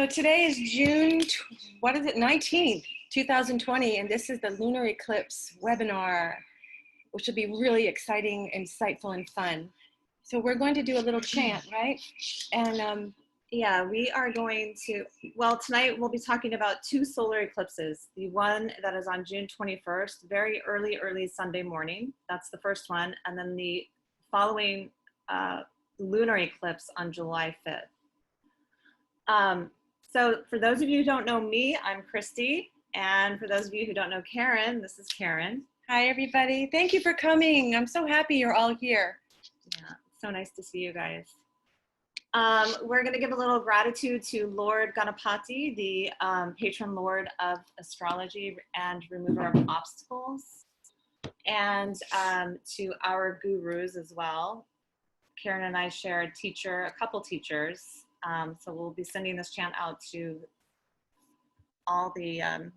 So today is June, what is it, 19th, 2020, and this is the Lunar Eclipse webinar, which will be really exciting, insightful, and fun. So we're going to do a little chant, right? And yeah, we are going to, well, tonight we'll be talking about two solar eclipses. The one that is on June 21st, very early Sunday morning. That's the first one. And then the following lunar eclipse on July 5th. So for those of you who don't know me, I'm Kristy. And for those of you who don't know Karyn, this is Karyn. Hi, everybody. Thank you for coming. I'm so happy you're all here. Yeah, so nice to see you guys. We're going to give a little gratitude to Lord Ganapati, the patron lord of astrology and remover of obstacles, and to our gurus as well. Karyn and I share a couple teachers, so we'll be sending this chant out to all the teachers.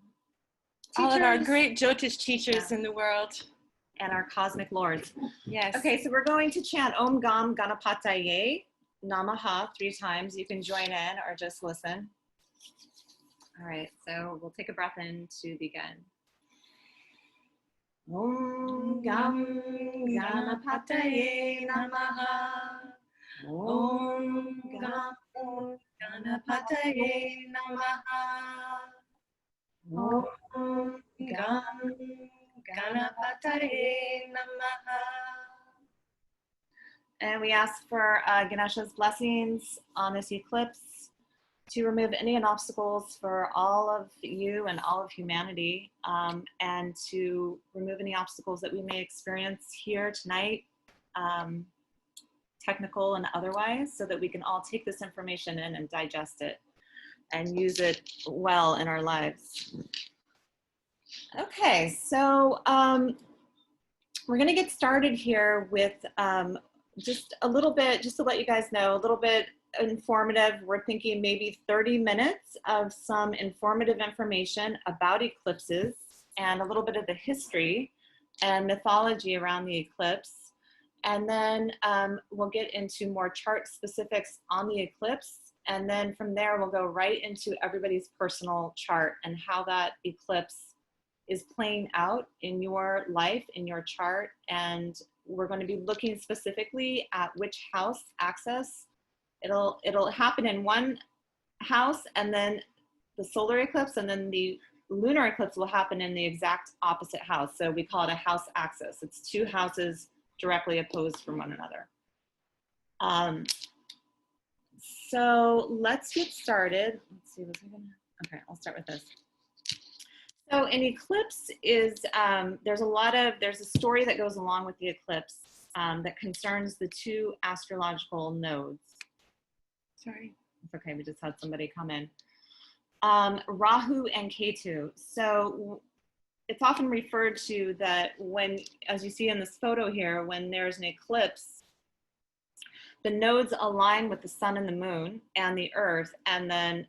All of our great Jyotish teachers in the world. And our cosmic lords. Yes. Okay, so we're going to chant Om Gam Ganapataye Namaha 3 times. You can join in or just listen. All right, so we'll take a breath in to begin. Om Gam Ganapataye Namaha. Om Gam Ganapataye Namaha. Om Gam Ganapataye Namaha. And we ask for Ganesha's blessings on this eclipse to remove any obstacles for all of you and all of humanity, and to remove any obstacles that we may experience here tonight, technical and otherwise, so that we can all take this information in and digest it and use it well in our lives. Okay, so we're going to get started here with just a little bit, just to let you guys know, a little bit informative. We're thinking maybe 30 minutes of some informative information about eclipses and a little bit of the history and mythology around the eclipse. And then we'll get into more chart specifics on the eclipse. And then from there, we'll go right into everybody's personal chart and how that eclipse is playing out in your life, in your chart. And we're going to be looking specifically at which house access. It'll happen in one house, and then the solar eclipse, and then the lunar eclipse will happen in the exact opposite house. So we call it a house axis. It's 2 houses directly opposed from one another. So let's get started. Let's see, okay, I'll start with this. So an eclipse is, there's a story that goes along with the eclipse that concerns the 2 astrological nodes. Sorry, it's okay, we just had somebody come in. Rahu and Ketu. So it's often referred to that when, as you see in this photo here, when there's an eclipse, the nodes align with the sun and the moon and the earth, and then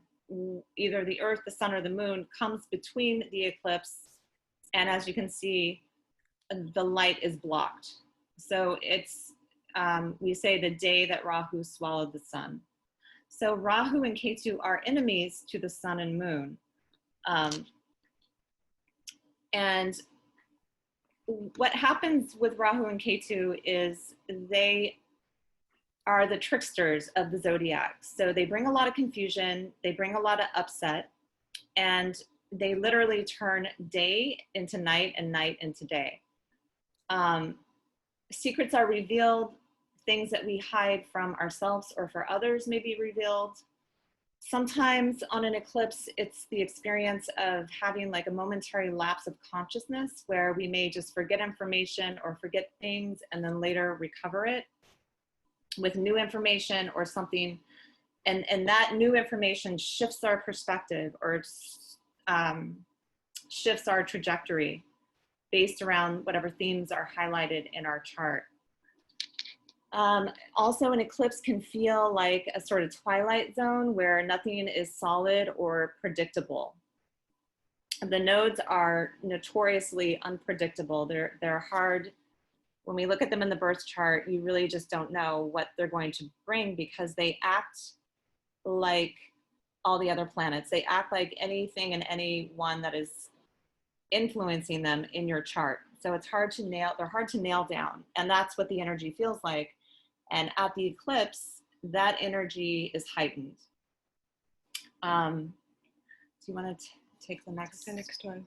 either the earth, the sun, or the moon comes between the eclipse, and as you can see, the light is blocked. So it's, we say the day that Rahu swallowed the sun. So Rahu and Ketu are enemies to the sun and moon. And what happens with Rahu and Ketu is they are the tricksters of the zodiac. So they bring a lot of confusion, they bring a lot of upset, and they literally turn day into night and night into day. Secrets are revealed, things that we hide from ourselves or for others may be revealed. Sometimes on an eclipse, it's the experience of having like a momentary lapse of consciousness where we may just forget information or forget things and then later recover it with new information or something, and that new information shifts our perspective or shifts our trajectory based around whatever themes are highlighted in our chart. Also, an eclipse can feel like a sort of twilight zone where nothing is solid or predictable. The nodes are notoriously unpredictable. They're hard. When we look at them in the birth chart, you really just don't know what they're going to bring because they act like all the other planets. They act like anything and anyone that is influencing them in your chart. So it's hard to they're hard to nail down. And that's what the energy feels like. And at the eclipse, that energy is heightened. Do you want to take the next one?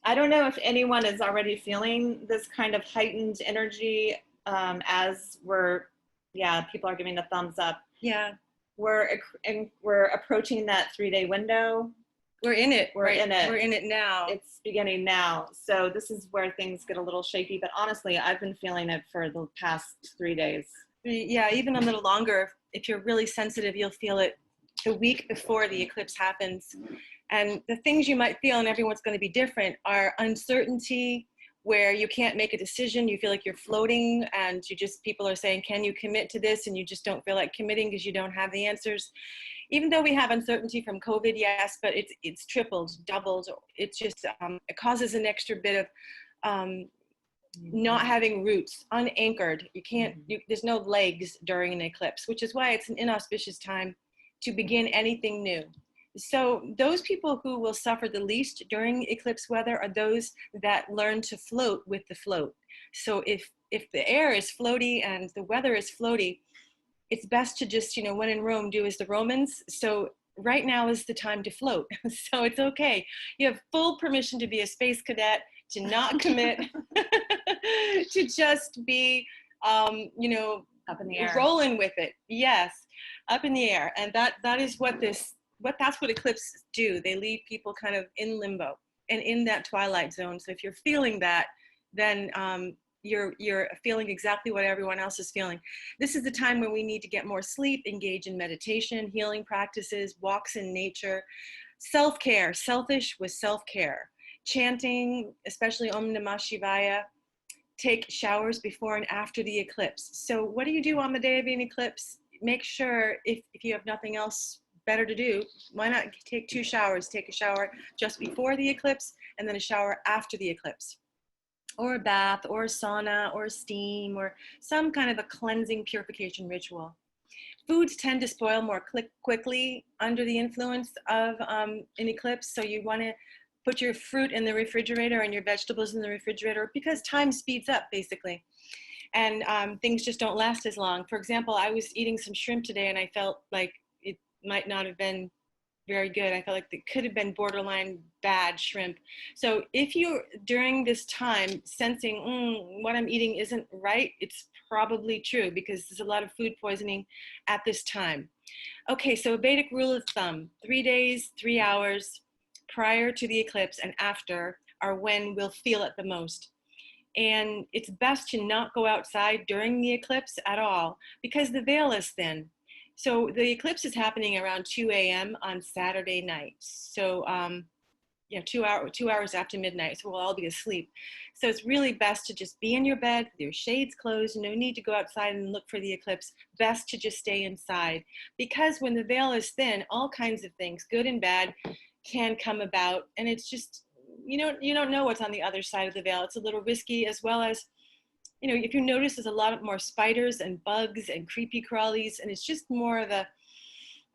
I don't know if anyone is already feeling this kind of heightened energy as people are giving a thumbs up. Yeah. We're approaching that 3-day window. We're in it. We're in it. We're in it now. It's beginning now. So this is where things get a little shaky. But honestly, I've been feeling it for the past 3 days. Yeah, even a little longer. If you're really sensitive, you'll feel it the week before the eclipse happens. And the things you might feel, and everyone's going to be different, are uncertainty, where you can't make a decision. You feel like you're floating, and people are saying, can you commit to this? And you just don't feel like committing because you don't have the answers. Even though we have uncertainty from COVID, yes, but it's tripled, doubled. It's just, it causes an extra bit of not having roots, unanchored. You can't, there's no legs during an eclipse, which is why it's an inauspicious time to begin anything new. So those people who will suffer the least during eclipse weather are those that learn to float with the float. So if the air is floaty and the weather is floaty, it's best to just, when in Rome, do as the Romans. So right now is the time to float. So it's okay. You have full permission to be a space cadet, to not commit, to just be, up in the air, rolling with it. Yes, up in the air. And that is that's what eclipses do. They leave people kind of in limbo and in that twilight zone. So if you're feeling that, then you're feeling exactly what everyone else is feeling. This is the time when we need to get more sleep, engage in meditation, healing practices, walks in nature, self-care, selfish with self-care, chanting, especially Om Namah Shivaya, take showers before and after the eclipse. So what do you do on the day of an eclipse? Make sure, if you have nothing else better to do, why not take 2 showers? Take a shower just before the eclipse and then a shower after the eclipse, or a bath, or a sauna, or steam, or some kind of a cleansing purification ritual. Foods tend to spoil more quickly under the influence of an eclipse, so you want to put your fruit in the refrigerator and your vegetables in the refrigerator, because time speeds up, basically. And things just don't last as long. For example, I was eating some shrimp today and I felt like it might not have been very good. I felt like it could have been borderline bad shrimp. So if you're during this time sensing what I'm eating isn't right, it's probably true, because there's a lot of food poisoning at this time. Okay, so a Vedic rule of thumb, 3 days, 3 hours prior to the eclipse and after are when we'll feel it the most. And it's best to not go outside during the eclipse at all, because the veil is thin. So the eclipse is happening around 2 a.m. on Saturday night. So 2 hours after midnight, so we'll all be asleep. So it's really best to just be in your bed with your shades closed. No need to go outside and look for the eclipse. Best to just stay inside, because when the veil is thin, all kinds of things, good and bad, can come about. And it's just, you don't know what's on the other side of the veil. It's a little risky, as well as, if you notice, there's a lot more spiders and bugs and creepy crawlies, and it's just more of a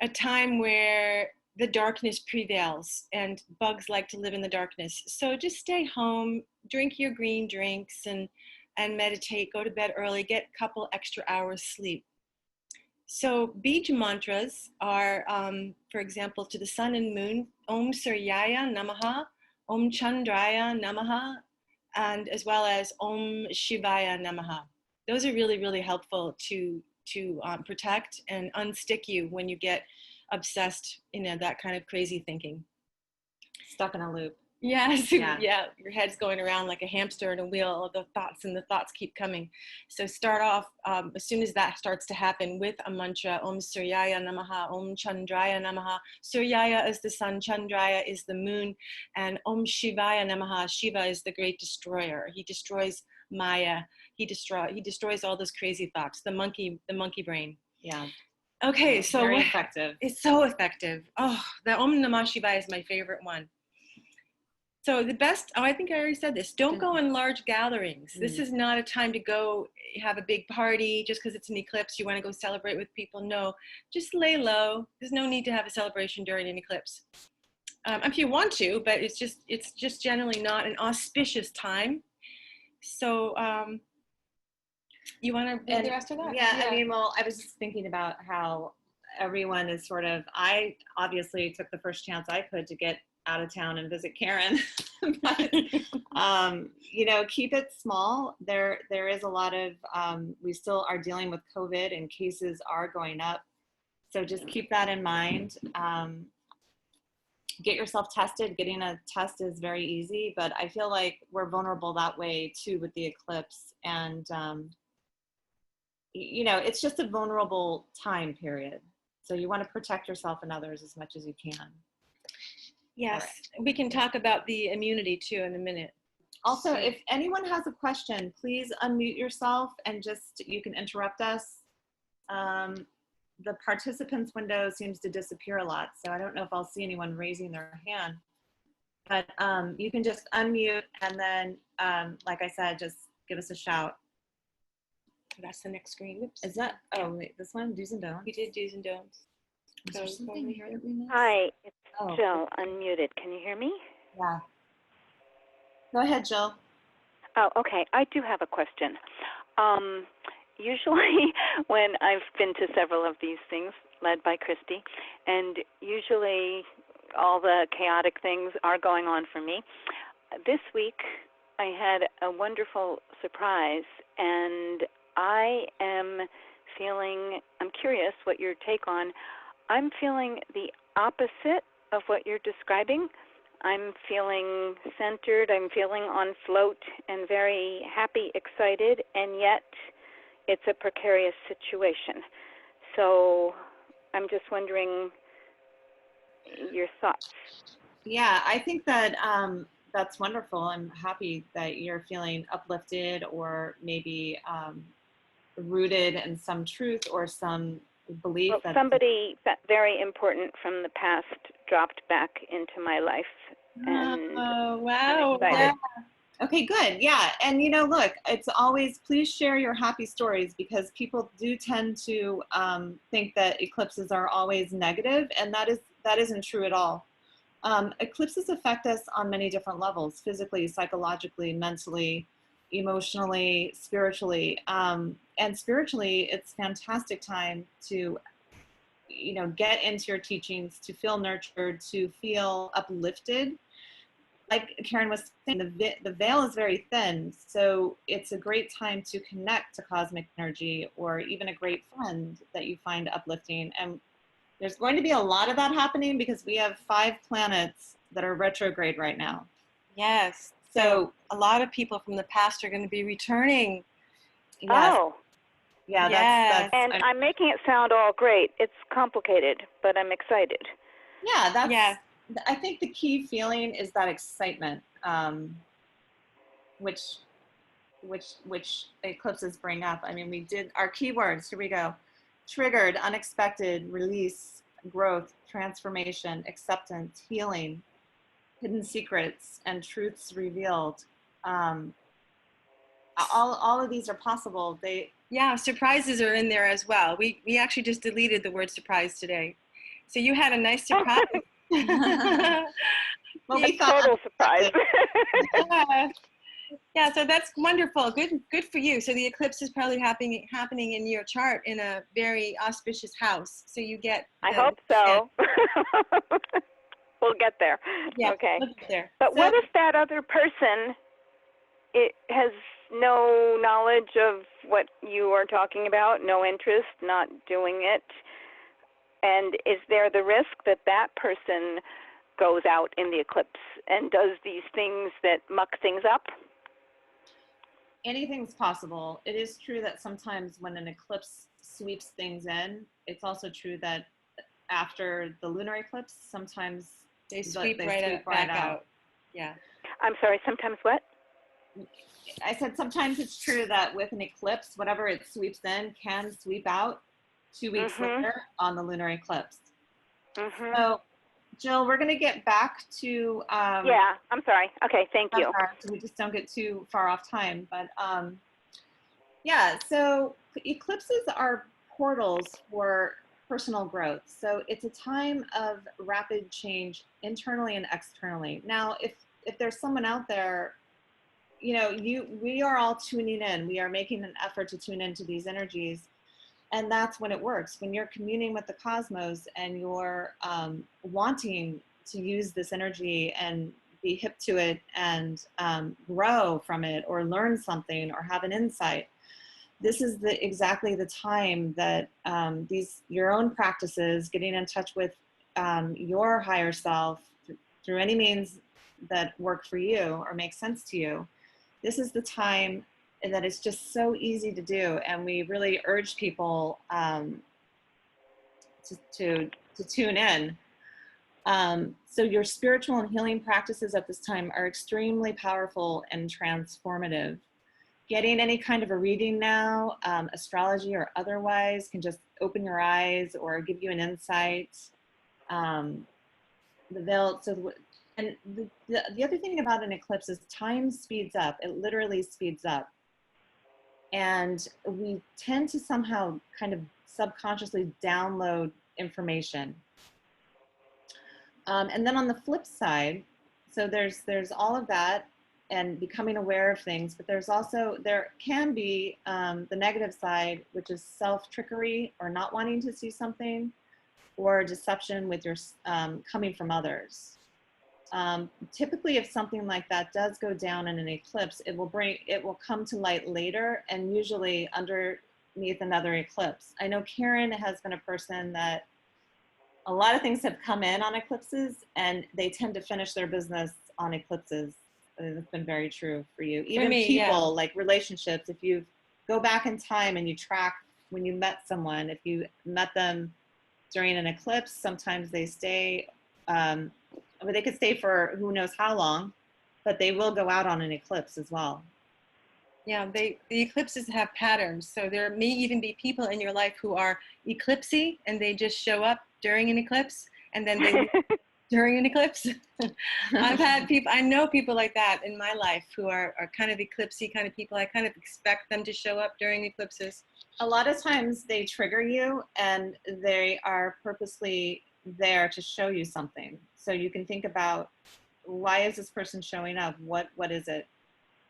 time where the darkness prevails, and bugs like to live in the darkness. So just stay home, drink your green drinks, and meditate, go to bed early, get a couple extra hours sleep. So Bij mantras are, for example, to the sun and moon, Om Suryaya Namaha, Om Chandraya Namaha, and as well as Om Shivaya Namaha. Those are really, really helpful to protect and unstick you when you get obsessed, that kind of crazy thinking. Stuck in a loop. Yes, yeah. Your head's going around like a hamster in a wheel of the thoughts keep coming. So start off, as soon as that starts to happen, with a mantra, Om Suryaya Namaha, Om Chandraya Namaha. Suryaya is the sun, Chandraya is the moon, and Om Shivaya Namaha. Shiva is the great destroyer. He destroys Maya. He destroys all those crazy thoughts, the monkey brain. Yeah. Okay, so very effective. It's so effective. Oh, the Om Namah Shivaya is my favorite one. So the best, I think I already said this, don't go in large gatherings. This is not a time to go have a big party just because it's an eclipse. You want to go celebrate with people. No, just lay low. There's no need to have a celebration during an eclipse. If you want to, but it's just generally not an auspicious time. So you want to read the rest of that? Yeah, I mean, well, I was just thinking about how everyone is sort of, I obviously took the first chance I could to get out of town and visit Karyn. But, you know, keep it small. There is a lot of, we still are dealing with COVID and cases are going up. So just keep that in mind. Get yourself tested. Getting a test is very easy, but I feel like we're vulnerable that way too with the eclipse. And, you know, it's just a vulnerable time period. So you want to protect yourself and others as much as you can. Yes, right. We can talk about the immunity too in a minute. Also, if anyone has a question, please unmute yourself and just, you can interrupt us. The participants window seems to disappear a lot, so I don't know if I'll see anyone raising their hand. But you can just unmute and then, like I said, just give us a shout. That's the next screen. Oops. Is that, oh wait, this one, do's and don'ts? We did do's and don'ts. Is there something here that we missed? Hi, it's Jill, unmuted. Can you hear me? Yeah. Go ahead, Jill. Oh, okay. I do have a question. Usually when I've been to several of these things led by Kristy, and usually all the chaotic things are going on for me, this week I had a wonderful surprise, and I am feeling, I'm curious what your take on, I'm feeling the opposite of what you're describing. I'm feeling centered, I'm feeling on float and very happy, excited, and yet it's a precarious situation. So I'm just wondering your thoughts. Yeah, I think that that's wonderful. I'm happy that you're feeling uplifted or maybe rooted in some truth or some belief. Well, that somebody very important from the past dropped back into my life. And oh, wow. Yeah. Okay, good. Yeah. And, you know, look, it's always, please share your happy stories, because people do tend to think that eclipses are always negative, and that isn't true at all. Eclipses affect us on many different levels: physically, psychologically, mentally, emotionally, spiritually. And spiritually, it's a fantastic time to, you know, get into your teachings, to feel nurtured, to feel uplifted. Like Karyn was saying, the veil is very thin, so it's a great time to connect to cosmic energy, or even a great friend that you find uplifting. And there's going to be a lot of that happening because we have 5 planets that are retrograde right now. Yes. So a lot of people from the past are going to be returning. Yes. Oh. Yeah, yes. And I'm making it sound all great. It's complicated, but I'm excited. Yeah, that's, I think the key feeling is that excitement, which eclipses bring up. I mean, we did our keywords. Here we go: triggered, unexpected, release, growth, transformation, acceptance, healing, hidden secrets, and truths revealed. All of these are possible. Surprises are in there as well. We actually just deleted the word surprise today. So you had a nice surprise. Well, we thought total surprise. Yeah, so that's wonderful. Good for you. So the eclipse is probably happening in your chart in a very auspicious house. So you get. I hope so. We'll get there. Yeah, okay. We'll get there. But what if that other person has no knowledge of what you are talking about, no interest, not doing it? And is there the risk that that person goes out in the eclipse and does these things that muck things up? Anything's possible. It is true that sometimes when an eclipse sweeps things in, it's also true that after the lunar eclipse, sometimes they sweep right out. Yeah. I'm sorry, sometimes what? I said sometimes it's true that with an eclipse, whatever it sweeps in can sweep out 2 weeks later on the lunar eclipse. So Jill, we're going to get back to Yeah, I'm sorry. Okay, thank you. so we just don't get too far off time. But yeah, so eclipses are portals for personal growth. So it's a time of rapid change internally and externally. Now, if there's someone out there, you know, we are all tuning in. We are making an effort to tune into these energies. And that's when it works. When you're communing with the cosmos and you're wanting to use this energy and be hip to it and grow from it or learn something or have an insight, this is exactly the time that your own practices, getting in touch with your higher self through any means that work for you or make sense to you. This is the time that it's just so easy to do, and we really urge people to tune in. So your spiritual and healing practices at this time are extremely powerful and transformative. Getting any kind of a reading now, astrology or otherwise, can just open your eyes or give you an insight. The other thing about an eclipse is time speeds up. It literally speeds up. And we tend to somehow kind of subconsciously download information. And then on the flip side, so there's all of that and becoming aware of things, but there can be the negative side, which is self-trickery or not wanting to see something, or deception with your coming from others. Typically, if something like that does go down in an eclipse, it will come to light later, and usually underneath another eclipse. I know Karyn has been a person that a lot of things have come in on eclipses, and they tend to finish their business on eclipses. It's been very true for you. Even people, like relationships, if you go back in time and you track when you met someone, if you met them during an eclipse, sometimes they stay, but they could stay for who knows how long, but they will go out on an eclipse as well. Yeah, the eclipses have patterns. So there may even be people in your life who are eclipsy and they just show up during an eclipse and then they during an eclipse. I know people like that in my life who are kind of eclipsy kind of people. I kind of expect them to show up during eclipses. A lot of times they trigger you and they are purposely there to show you something. So you can think about, why is this person showing up? What is it?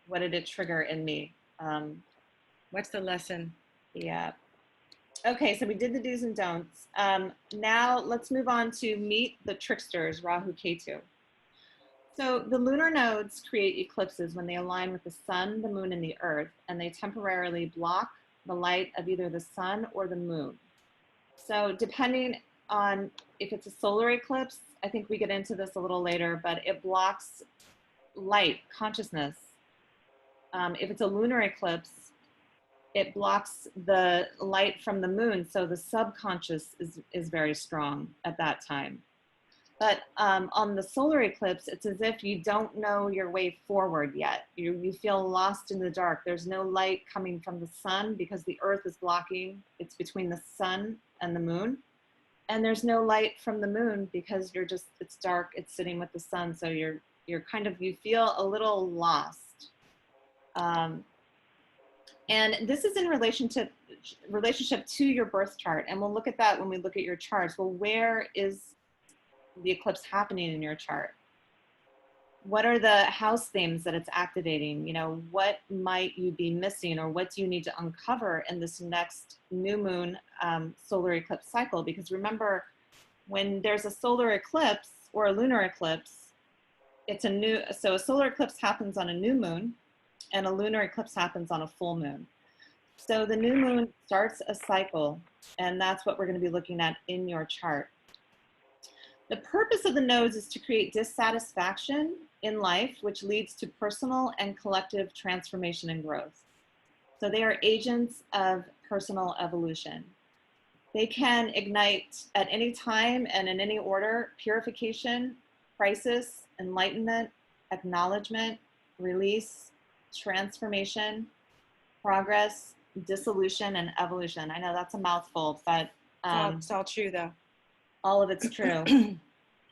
What did it trigger in me? What's the lesson? Yeah. Okay, so we did the do's and don'ts. Now let's move on to meet the tricksters, Rahu Ketu. So the lunar nodes create eclipses when they align with the sun, the moon, and the earth, and they temporarily block the light of either the sun or the moon. So depending on if it's a solar eclipse, I think we get into this a little later, but it blocks light, consciousness. If it's a lunar eclipse, it blocks the light from the moon, so the subconscious is very strong at that time. But on the solar eclipse, it's as if you don't know your way forward yet. You feel lost in the dark. There's no light coming from the sun because the earth is blocking. It's between the sun and the moon. And there's no light from the moon because it's dark, it's sitting with the sun. So you feel a little lost. And this is in relationship to your birth chart. And we'll look at that when we look at your charts. Well, where is the eclipse happening in your chart? What are the house themes that it's activating? You know, what might you be missing, or what do you need to uncover in this next new moon solar eclipse cycle? Because remember, when there's a solar eclipse or a lunar eclipse, so a solar eclipse happens on a new moon and a lunar eclipse happens on a full moon. So the new moon starts a cycle, and that's what we're going to be looking at in your chart. The purpose of the nodes is to create dissatisfaction in life, which leads to personal and collective transformation and growth. So they are agents of personal evolution. They can ignite at any time and in any order: purification, crisis, enlightenment, acknowledgement, release, transformation, progress, dissolution, and evolution. I know that's a mouthful, but It's all true, though. all of it's true.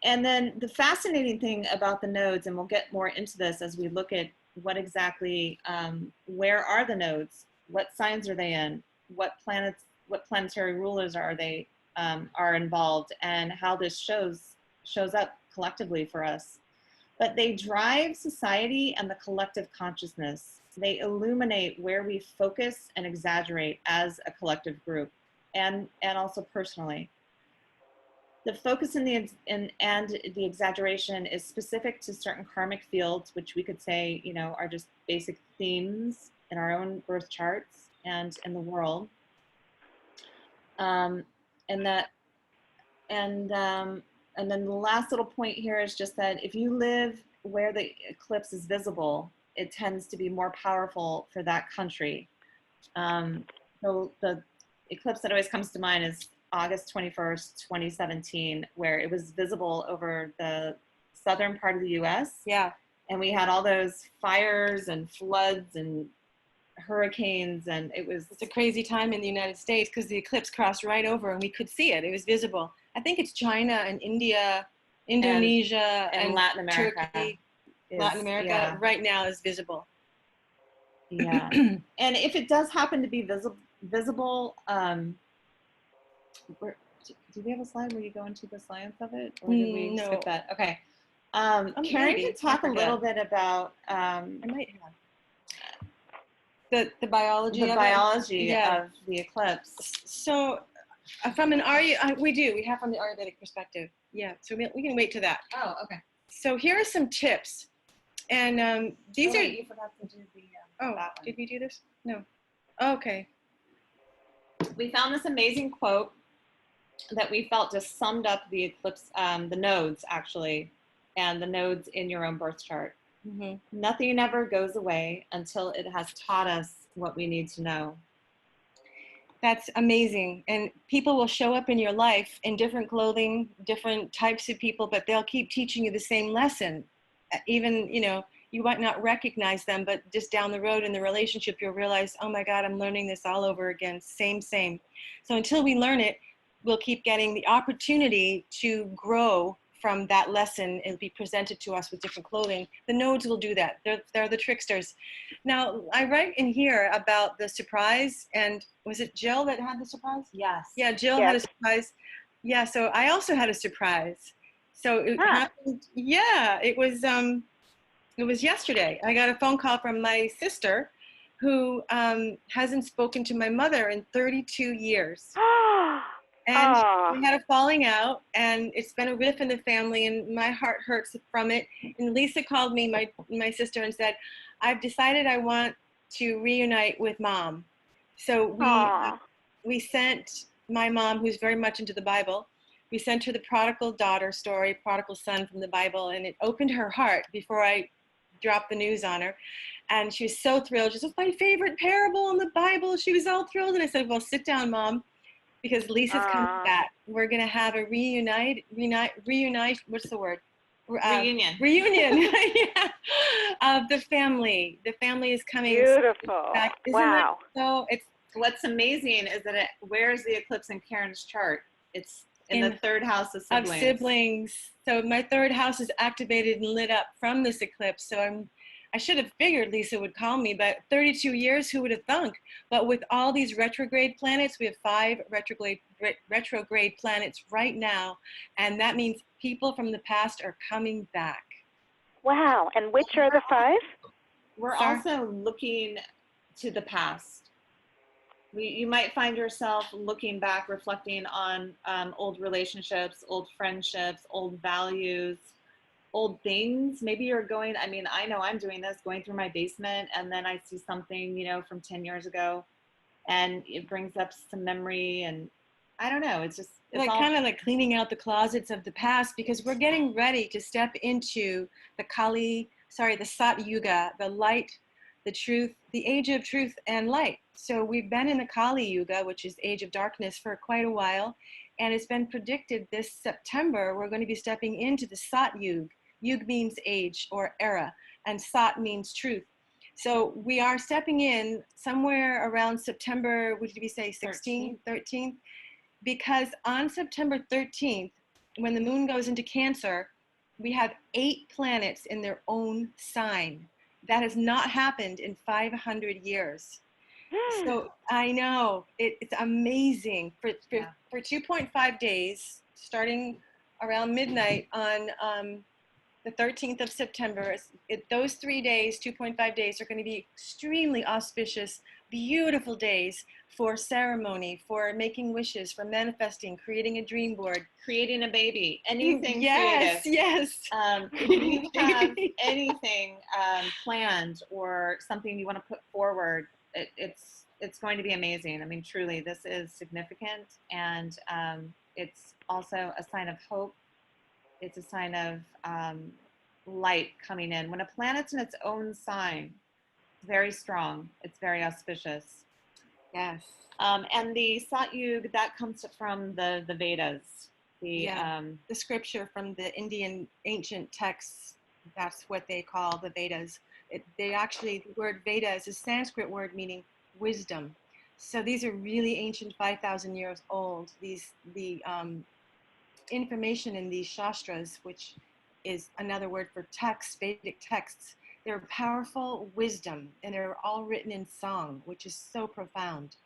And then the fascinating thing about the nodes, and we'll get more into this as we look at what exactly, where are the nodes? What signs are they in? What planets, what planetary rulers are they, are involved, and how this shows up collectively for us. But they drive society and the collective consciousness. They illuminate where we focus and exaggerate as a collective group, and also personally. The focus and the exaggeration is specific to certain karmic fields, which we could say, you know, are just basic themes in our own birth charts and in the world. And then the last little point here is just that if you live where the eclipse is visible, it tends to be more powerful for that country. So the eclipse that always comes to mind is August 21st, 2017, where it was visible over the southern part of the US. Yeah. And we had all those fires and floods and hurricanes, and it's a crazy time in the United States because the eclipse crossed right over and we could see it. It was visible. I think it's China and India, Indonesia, and Latin America. Turkey. Latin America right now is visible. Yeah. And if it does happen to be visible, do we have a slide where you go into the science of it, or did we skip that? Okay. Karyn can talk a little bit about I might have the biology of the eclipse. So from an we have from the Ayurvedic perspective. Yeah, so we can wait to that. Oh, okay. So here are some tips, and these are. You forgot to do the. Did we do this? No. Okay. We found this amazing quote that we felt just summed up the eclipse, the nodes actually, and the nodes in your own birth chart. Mm-hmm. Nothing ever goes away until it has taught us what we need to know. That's amazing. And people will show up in your life in different clothing, different types of people, but they'll keep teaching you the same lesson. Even, you know, you might not recognize them, but just down the road in the relationship, you'll realize, oh my God, I'm learning this all over again. Same. So until we learn it, we'll keep getting the opportunity to grow from that lesson. It'll be presented to us with different clothing. The nodes will do that. They're the tricksters. Now, I write in here about the surprise, and was it Jill that had the surprise? Yes. Yeah, Jill had a surprise. Yeah, so I also had a surprise. So it happened, it was yesterday. I got a phone call from my sister who hasn't spoken to my mother in 32 years. And we had a falling out, and it's been a rift in the family, and my heart hurts from it. And Lisa called me, my sister, and said, I've decided I want to reunite with Mom. So we sent my mom, who's very much into the Bible, we sent her the prodigal daughter story, prodigal son from the Bible, and it opened her heart before I dropped the news on her. And she was so thrilled. She said, it's my favorite parable in the Bible. She was all thrilled. And I said, well, sit down, Mom, because Lisa's coming back. We're going to have a reunite, what's the word? Reunion. Reunion of the family. The family is coming. Beautiful. Back. Wow. So what's amazing is that where's the eclipse in Karyn's chart? It's in the third house of siblings. So my third house is activated and lit up from this eclipse. So I should have figured Lisa would call me, but 32 years, who would have thunk? But with all these retrograde planets, we have 5 retrograde planets right now. And that means people from the past are coming back. Wow. And which are the 5? We're also looking to the past. You might find yourself looking back, reflecting on old relationships, old friendships, old values, old things. Maybe you're going, I know I'm doing this, going through my basement, and then I see something, from 10 years ago, and it brings up some memory, and I don't know, it's kind of like cleaning out the closets of the past, because we're getting ready to step into the Sat Yuga, the light, the truth, the age of truth and light. So we've been in the Kali Yuga, which is age of darkness, for quite a while. And it's been predicted this September, we're going to be stepping into the Sat Yuga. Yug means age or era, and Sat means truth. So we are stepping in somewhere around September, what did we say, 16th, 13th? Because on September 13th, when the moon goes into Cancer, we have 8 planets in their own sign. That has not happened in 500 years. So I know it's amazing for 2.5 days, starting around midnight on the 13th of September. Those 3 days, 2.5 days, are going to be extremely auspicious, beautiful days for ceremony, for making wishes, for manifesting, creating a dream board, creating a baby, anything yes, creative. Yes. If you have anything planned or something you want to put forward, it's going to be amazing. I mean, truly, this is significant, and it's also a sign of hope. It's a sign of light coming in. When a planet's in its own sign, it's very strong. It's very auspicious. Yes. And the Satyug, that comes from the Vedas. The scripture from the Indian ancient texts, that's what they call the Vedas. The word Veda is a Sanskrit word meaning wisdom. So these are really ancient, 5,000 years old. The information in these shastras, which is another word for texts, Vedic texts, they're powerful wisdom, and they're all written in song, which is so profound.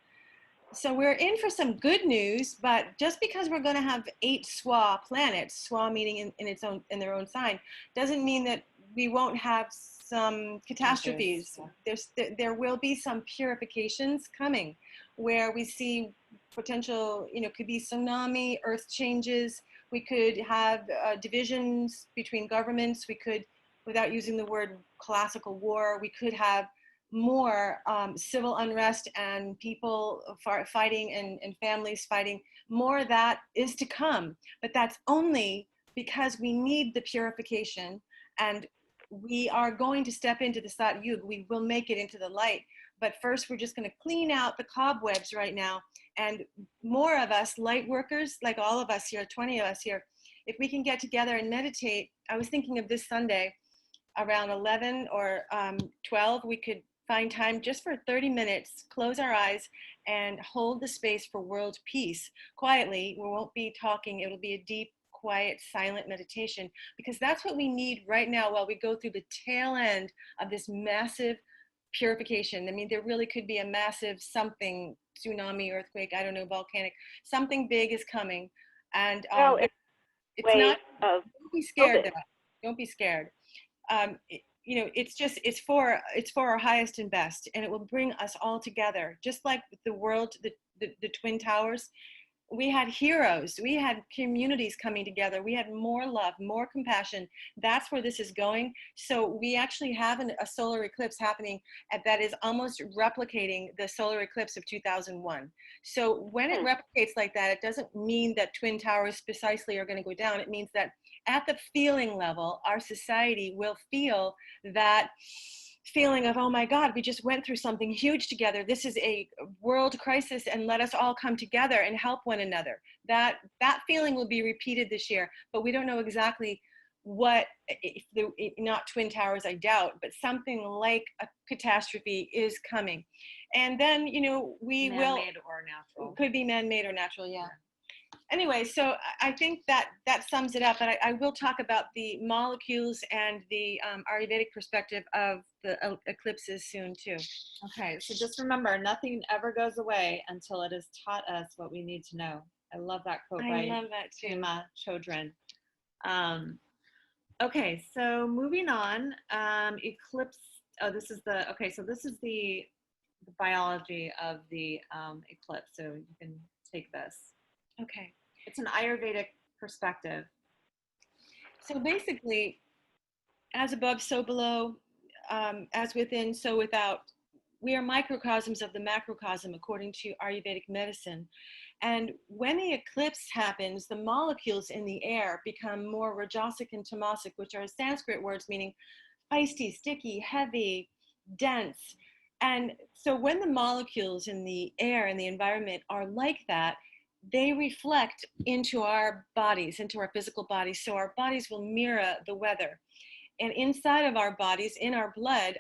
So we're in for some good news, but just because we're going to have 8 Swa planets, Swa meaning in their own sign, doesn't mean that we won't have some catastrophes. There will be some purifications coming, where we see potential, could be tsunami, earth changes. We could have divisions between governments. We could, without using the word classical war, we could have more civil unrest and people fighting and families fighting. More of that is to come, but that's only because we need the purification, and we are going to step into the Satyug. We will make it into the light, but first we're just going to clean out the cobwebs right now. And more of us light workers, like all of us here, 20 of us here, if we can get together and meditate. I was thinking of this Sunday around 11 or 12, we could find time just for 30 minutes, close our eyes, and hold the space for world peace quietly. We won't be talking. It'll be a deep, quiet, silent meditation, because that's what we need right now while we go through the tail end of this massive purification. I mean, there really could be a massive something, tsunami, earthquake, I don't know, volcanic, something big is coming. And it's not, don't be scared though. Don't be scared. It's for our highest and best, and it will bring us all together. Just like the world, the Twin Towers, we had heroes, we had communities coming together, we had more love, more compassion. That's where this is going. So we actually have a solar eclipse happening that is almost replicating the solar eclipse of 2001. So when it replicates like that, it doesn't mean that Twin Towers precisely are going to go down. It means that at the feeling level, our society will feel that feeling of, oh my God, we just went through something huge together. This is a world crisis, and let us all come together and help one another. That feeling will be repeated this year, but we don't know exactly what, not Twin Towers, I doubt, but something like a catastrophe is coming. And then, we will. Man-made or natural. Could be man-made or natural, yeah. Anyway, so I think that sums it up, but I will talk about the molecules and the Ayurvedic perspective of the eclipses soon too. Okay, so just remember, nothing ever goes away until it has taught us what we need to know. I love that quote by Pema Chodron. Okay, so moving on, eclipse. Oh, this is the biology of the eclipse. So you can take this. Okay. It's an Ayurvedic perspective. So basically, as above, so below, as within, so without. We are microcosms of the macrocosm, according to Ayurvedic medicine. And when the eclipse happens, the molecules in the air become more rajasic and tamasic, which are Sanskrit words meaning feisty, sticky, heavy, dense. And so when the molecules in the air and the environment are like that, they reflect into our bodies, into our physical bodies. So our bodies will mirror the weather. And inside of our bodies, in our blood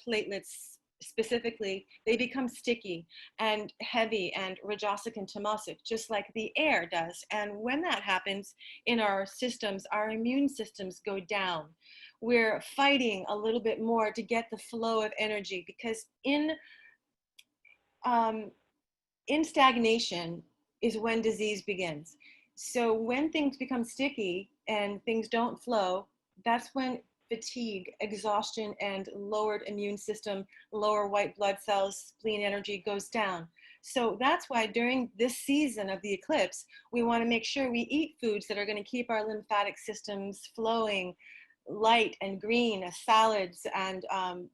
platelets specifically, they become sticky and heavy and rajasic and tamasic, just like the air does. And when that happens in our systems, our immune systems go down. We're fighting a little bit more to get the flow of energy, because in stagnation is when disease begins. So when things become sticky and things don't flow, that's when fatigue, exhaustion, and lowered immune system, lower white blood cells, spleen energy goes down. So that's why during this season of the eclipse, we want to make sure we eat foods that are going to keep our lymphatic systems flowing, light and green, salads and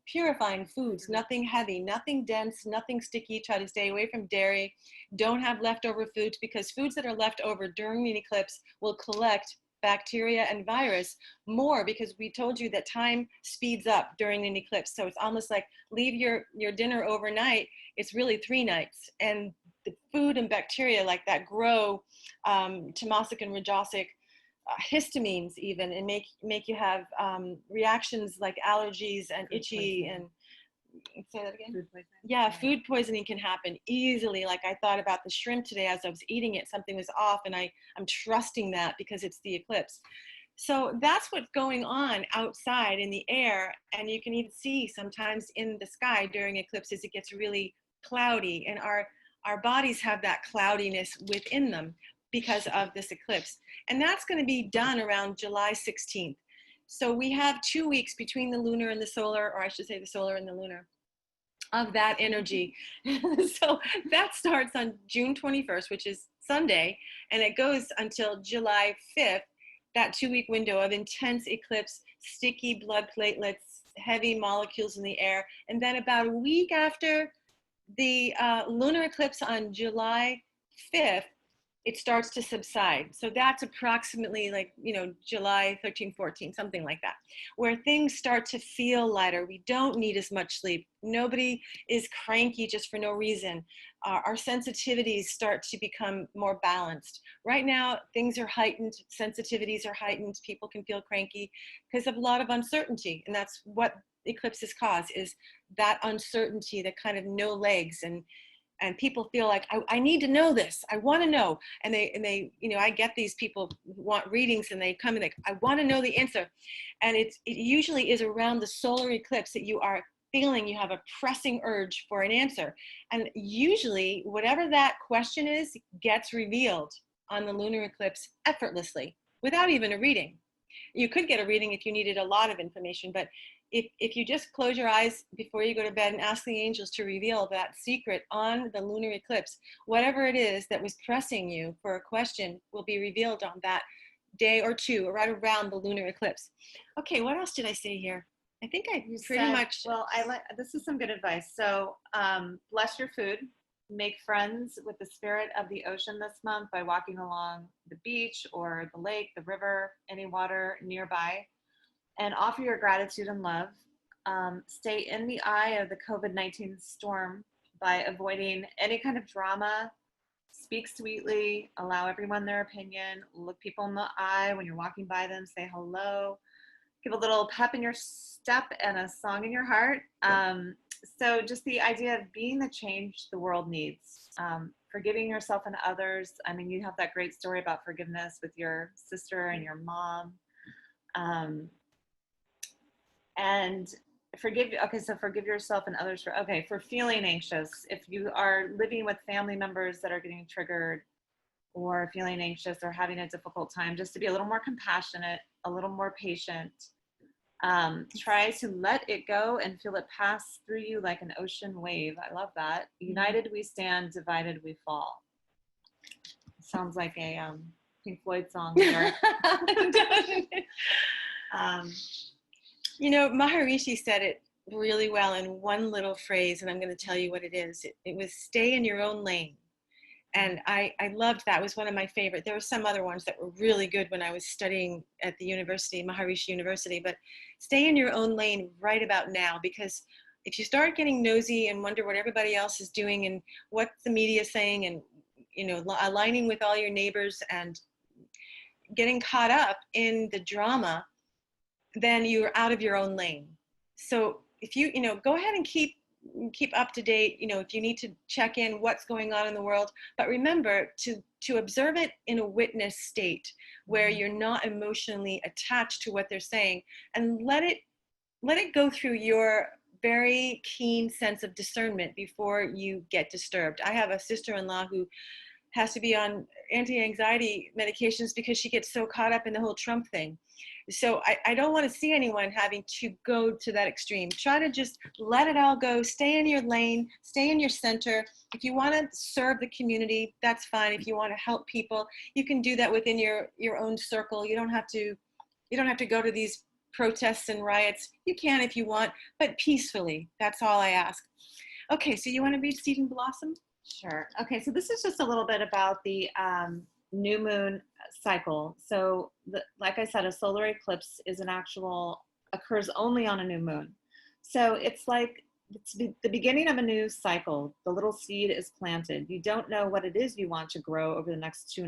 purifying foods, nothing heavy, nothing dense, nothing sticky. Try to stay away from dairy. Don't have leftover foods, because foods that are left over during an eclipse will collect bacteria and virus more, because we told you that time speeds up during an eclipse. So it's almost like leave your dinner overnight. It's really 3 nights. And the food and bacteria like that grow tamasic and rajasic histamines even, and make you have reactions like allergies and itchy and say that again. Food poisoning. Yeah, food poisoning can happen easily. Like I thought about the shrimp today as I was eating it, something was off, and I'm trusting that because it's the eclipse. So that's what's going on outside in the air, and you can even see sometimes in the sky during eclipses it gets really cloudy, and our bodies have that cloudiness within them because of this eclipse. And that's going to be done around July 16th. So we have 2 weeks between the lunar and the solar, or I should say the solar and the lunar, of that energy. So that starts on June 21st, which is Sunday, and it goes until July 5th, that 2-week window of intense eclipse, sticky blood platelets, heavy molecules in the air. And then about a week after the lunar eclipse on July 5th, it starts to subside. So that's approximately like, July 13, 14, something like that, where things start to feel lighter. We don't need as much sleep. Nobody is cranky just for no reason. Our sensitivities start to become more balanced. Right now, things are heightened, sensitivities are heightened. People can feel cranky because of a lot of uncertainty. And that's what eclipses cause, is that uncertainty, that kind of no legs. And people feel like, I need to know this. I want to know. And they, I get these people who want readings, and they come and I want to know the answer. And it usually is around the solar eclipse that you are feeling you have a pressing urge for an answer. And usually whatever that question is gets revealed on the lunar eclipse effortlessly without even a reading. You could get a reading if you needed a lot of information, but if you just close your eyes before you go to bed and ask the angels to reveal that secret on the lunar eclipse, whatever it is that was pressing you for a question will be revealed on that day or two, right around the lunar eclipse. Okay, what else did I say here? I think you pretty much. Well, this is some good advice. So bless your food. Make friends with the spirit of the ocean this month by walking along the beach or the lake, the river, any water nearby, and offer your gratitude and love. Stay in the eye of the COVID-19 storm by avoiding any kind of drama. Speak sweetly, allow everyone their opinion, look people in the eye when you're walking by them, say hello, give a little pep in your step and a song in your heart. So just the idea of being the change the world needs, forgiving yourself and others. I mean, you have that great story about forgiveness with your sister and your mom. And forgive yourself and others for feeling anxious. If you are living with family members that are getting triggered or feeling anxious or having a difficult time, just to be a little more compassionate, a little more patient. Try to let it go and feel it pass through you like an ocean wave. I love that. United we stand, divided we fall. Sounds like a Pink Floyd song there. Maharishi said it really well in one little phrase, and I'm going to tell you what it is. It was stay in your own lane. And I loved that. It was one of my favorite. There were some other ones that were really good when I was studying at the university, Maharishi University, but stay in your own lane right about now, because if you start getting nosy and wonder what everybody else is doing and what the media is saying, and, aligning with all your neighbors and getting caught up in the drama, then you're out of your own lane. So if you, go ahead and keep keep up to date, if you need to check in what's going on in the world. But remember to observe it in a witness state where you're not emotionally attached to what they're saying, and let it go through your very keen sense of discernment before you get disturbed. I have a sister-in-law who has to be on anti-anxiety medications because she gets so caught up in the whole Trump thing. So I don't want to see anyone having to go to that extreme. Try to just let it all go. Stay in your lane. Stay in your center. If you want to serve the community, that's fine. If you want to help people, you can do that within your own circle. You don't have to go to these protests and riots. You can if you want, but peacefully. That's all I ask. Okay, so you want to read Seed and Blossom? Sure. Okay, so this is just a little bit about the new moon cycle. So like I said, a solar eclipse occurs only on a new moon. So it's the beginning of a new cycle. The little seed is planted. You don't know what it is you want to grow over the next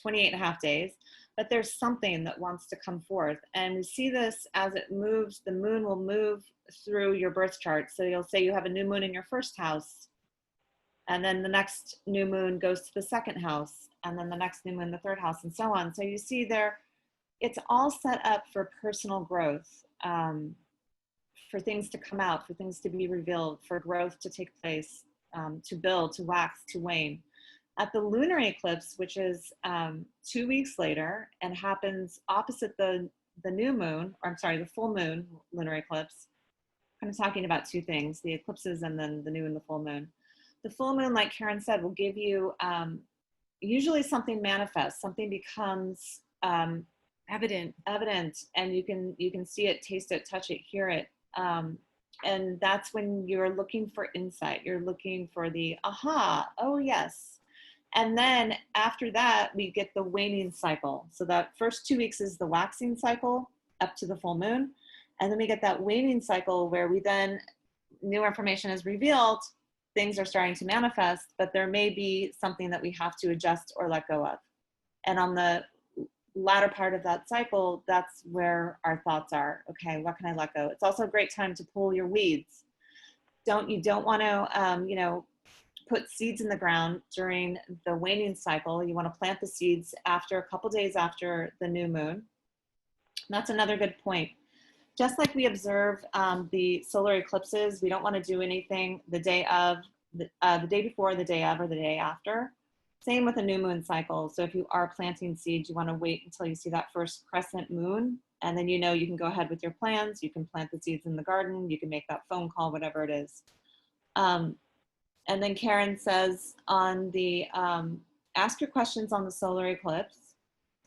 28 and a half days, but there's something that wants to come forth. And we see this as it moves. The moon will move through your birth chart. So you'll say you have a new moon in your first house, and then the next new moon goes to the second house, and then the next new moon, the third house, and so on. So you see there, it's all set up for personal growth, for things to come out, for things to be revealed, for growth to take place, to build, to wax, to wane. At the lunar eclipse, which is 2 weeks later and happens opposite the new moon, or I'm sorry, the full moon lunar eclipse, I'm talking about two things, the eclipses and then the new and the full moon. The full moon, like Karyn said, will give you usually something manifests, something becomes Evident, and you can see it, taste it, touch it, hear it. And that's when you're looking for insight. You're looking for the aha, oh yes. And then after that, we get the waning cycle. So that first 2 weeks is the waxing cycle up to the full moon. And then we get that waning cycle where new information is revealed, things are starting to manifest, but there may be something that we have to adjust or let go of. And on the latter part of that cycle, that's where our thoughts are. Okay, what can I let go? It's also a great time to pull your weeds. You don't want to, put seeds in the ground during the waning cycle. You want to plant the seeds after a couple days after the new moon. That's another good point. Just like we observe the solar eclipses, we don't want to do anything the day of, the day before, the day of, or the day after. Same with a new moon cycle. So if you are planting seeds, you want to wait until you see that first crescent moon, and then you can go ahead with your plans. You can plant the seeds in the garden. You can make that phone call, whatever it is. And then Karyn says on the ask your questions on the solar eclipse,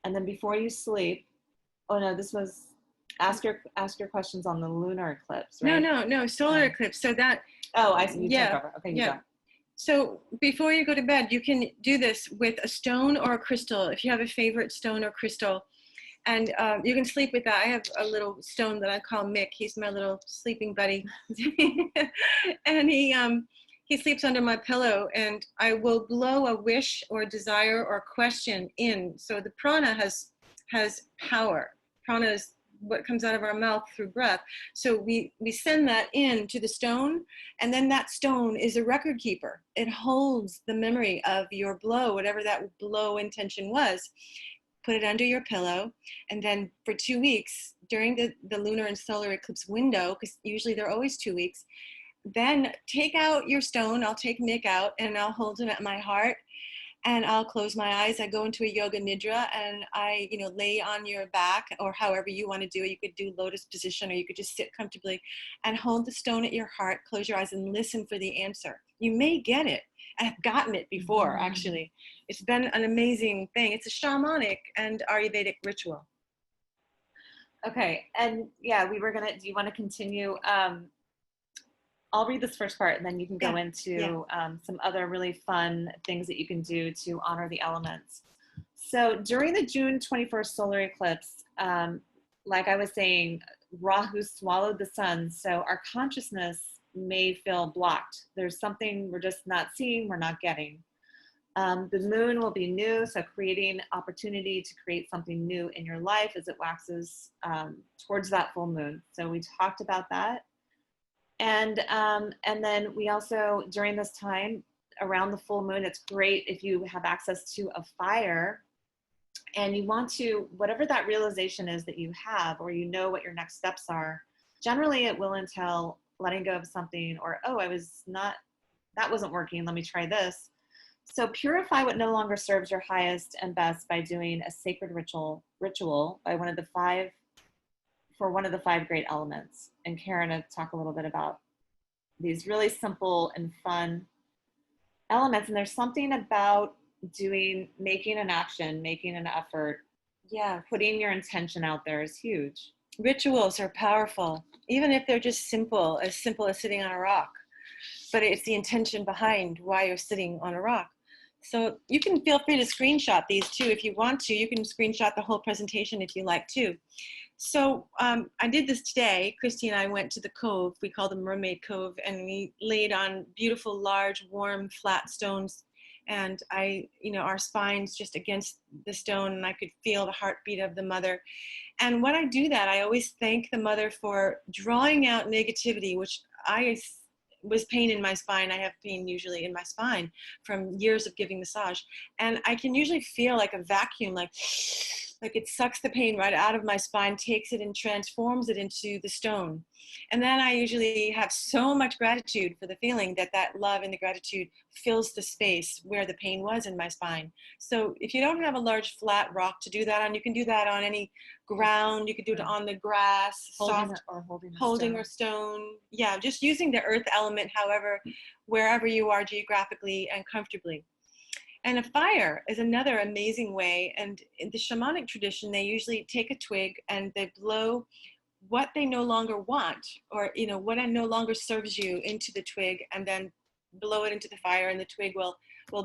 and then before you sleep. Oh no, this was ask your questions on the lunar eclipse, right? No, solar eclipse. So that. Oh, I see. You yeah, took over. Okay, you yeah. go. So before you go to bed, you can do this with a stone or a crystal, if you have a favorite stone or crystal, and you can sleep with that. I have a little stone that I call Mick. He's my little sleeping buddy, and he sleeps under my pillow, and I will blow a wish or desire or question in. So the prana has power. Prana is what comes out of our mouth through breath. So we send that in to the stone, and then that stone is a record keeper. It holds the memory of your blow, whatever that blow intention was. Put it under your pillow, and then for 2 weeks during the lunar and solar eclipse window, because usually they're always 2 weeks, then take out your stone. I'll take Nick out and I'll hold him at my heart, and I'll close my eyes. I go into a yoga nidra, and I, lay on your back, or however you want to do it. You could do lotus position, or you could just sit comfortably and hold the stone at your heart, close your eyes, and listen for the answer. You may get it. I've gotten it before, actually. It's been an amazing thing. It's a shamanic and Ayurvedic ritual. Okay, and yeah, do you want to continue? I'll read this first part, and then you can go into some other really fun things that you can do to honor the elements. So during the June 21st solar eclipse, like I was saying, Rahu swallowed the sun, so our consciousness may feel blocked. There's something we're just not seeing, we're not getting. The moon will be new, so creating opportunity to create something new in your life as it waxes towards that full moon. So we talked about that. And then we also, during this time, around the full moon, it's great if you have access to a fire and you want to, whatever that realization is that you have, or you know what your next steps are, generally it will entail letting go of something, or, oh, that wasn't working, let me try this. So purify what no longer serves your highest and best by doing a sacred ritual by one of the five great elements. And Karyn will talk a little bit about these really simple and fun elements. And there's something about making an action, making an effort. Yeah. Putting your intention out there is huge. Rituals are powerful, even if they're just simple as sitting on a rock. But it's the intention behind why you're sitting on a rock. So you can feel free to screenshot these too if you want to. You can screenshot the whole presentation if you like to. So I did this today. Kristy and I went to the cove. We call the Mermaid Cove, and we laid on beautiful, large, warm, flat stones. And our spines just against the stone, and I could feel the heartbeat of the mother. And when I do that, I always thank the mother for drawing out negativity, which was pain in my spine. I have pain usually in my spine from years of giving massage. And I can usually feel like a vacuum, like it sucks the pain right out of my spine, takes it and transforms it into the stone. And then I usually have so much gratitude for the feeling that love and the gratitude fills the space where the pain was in my spine. So if you don't have a large flat rock to do that on, you can do that on any ground. You could do it on the grass, holding a stone. Yeah, just using the earth element, wherever you are geographically and comfortably. And a fire is another amazing way. And in the shamanic tradition, they usually take a twig and they blow what they no longer want, or what no longer serves you, into the twig, and then blow it into the fire, and the twig will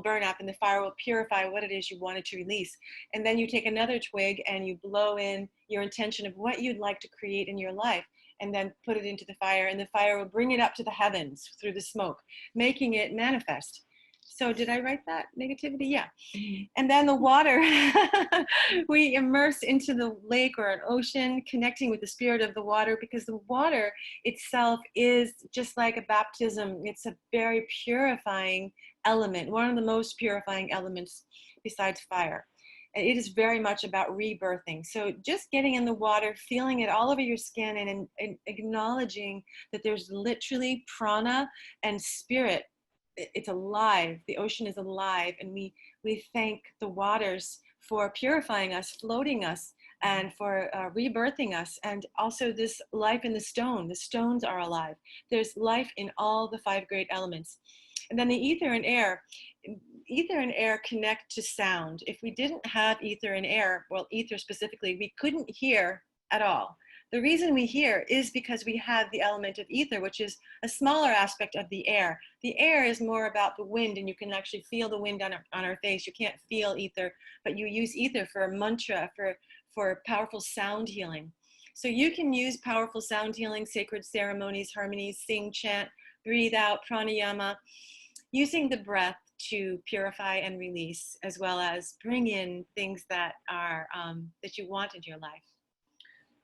burn up, and the fire will purify what it is you wanted to release. And then you take another twig and you blow in your intention of what you'd like to create in your life, and then put it into the fire, and the fire will bring it up to the heavens through the smoke, making it manifest. So did I write that? Negativity? Yeah. And then the water, we immerse into the lake or an ocean, connecting with the spirit of the water, because the water itself is just like a baptism. It's a very purifying element, one of the most purifying elements besides fire. And it is very much about rebirthing. So just getting in the water, feeling it all over your skin, and acknowledging that there's literally prana and spirit. It's alive. The ocean is alive, and we thank the waters for purifying us, floating us, and for rebirthing us. And also this life in the stone. The stones are alive. There's life in all the five great elements. And then the ether and air. Ether and air connect to sound. If we didn't have ether and air, well, ether specifically, we couldn't hear at all. The reason we hear is because we have the element of ether, which is a smaller aspect of the air. The air is more about the wind, and you can actually feel the wind on our face. You can't feel ether, but you use ether for a mantra, for powerful sound healing. So you can use powerful sound healing, sacred ceremonies, harmonies, sing, chant, breathe out, pranayama, using the breath to purify and release, as well as bring in things that are that you want in your life.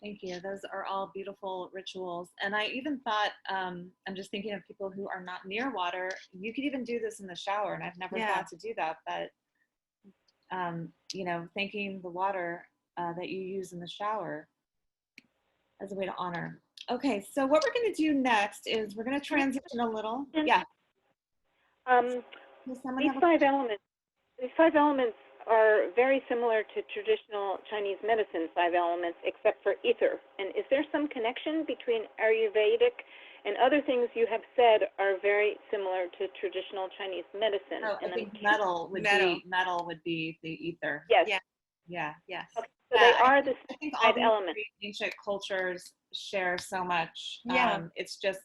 Thank you. Those are all beautiful rituals. And I even thought, I'm just thinking of people who are not near water. You could even do this in the shower, and I've never thought to do that. But, thanking the water that you use in the shower as a way to honor. Okay, so what we're going to do next is we're going to transition a little. Yeah. These five elements are very similar to traditional Chinese medicine 5 elements, except for ether. And is there some connection between Ayurvedic and other things you have said are very similar to traditional Chinese medicine? I think metal would be the ether. Yes. Yes. Okay. So they are the 5 elements. Ancient cultures share so much. Yeah. It's just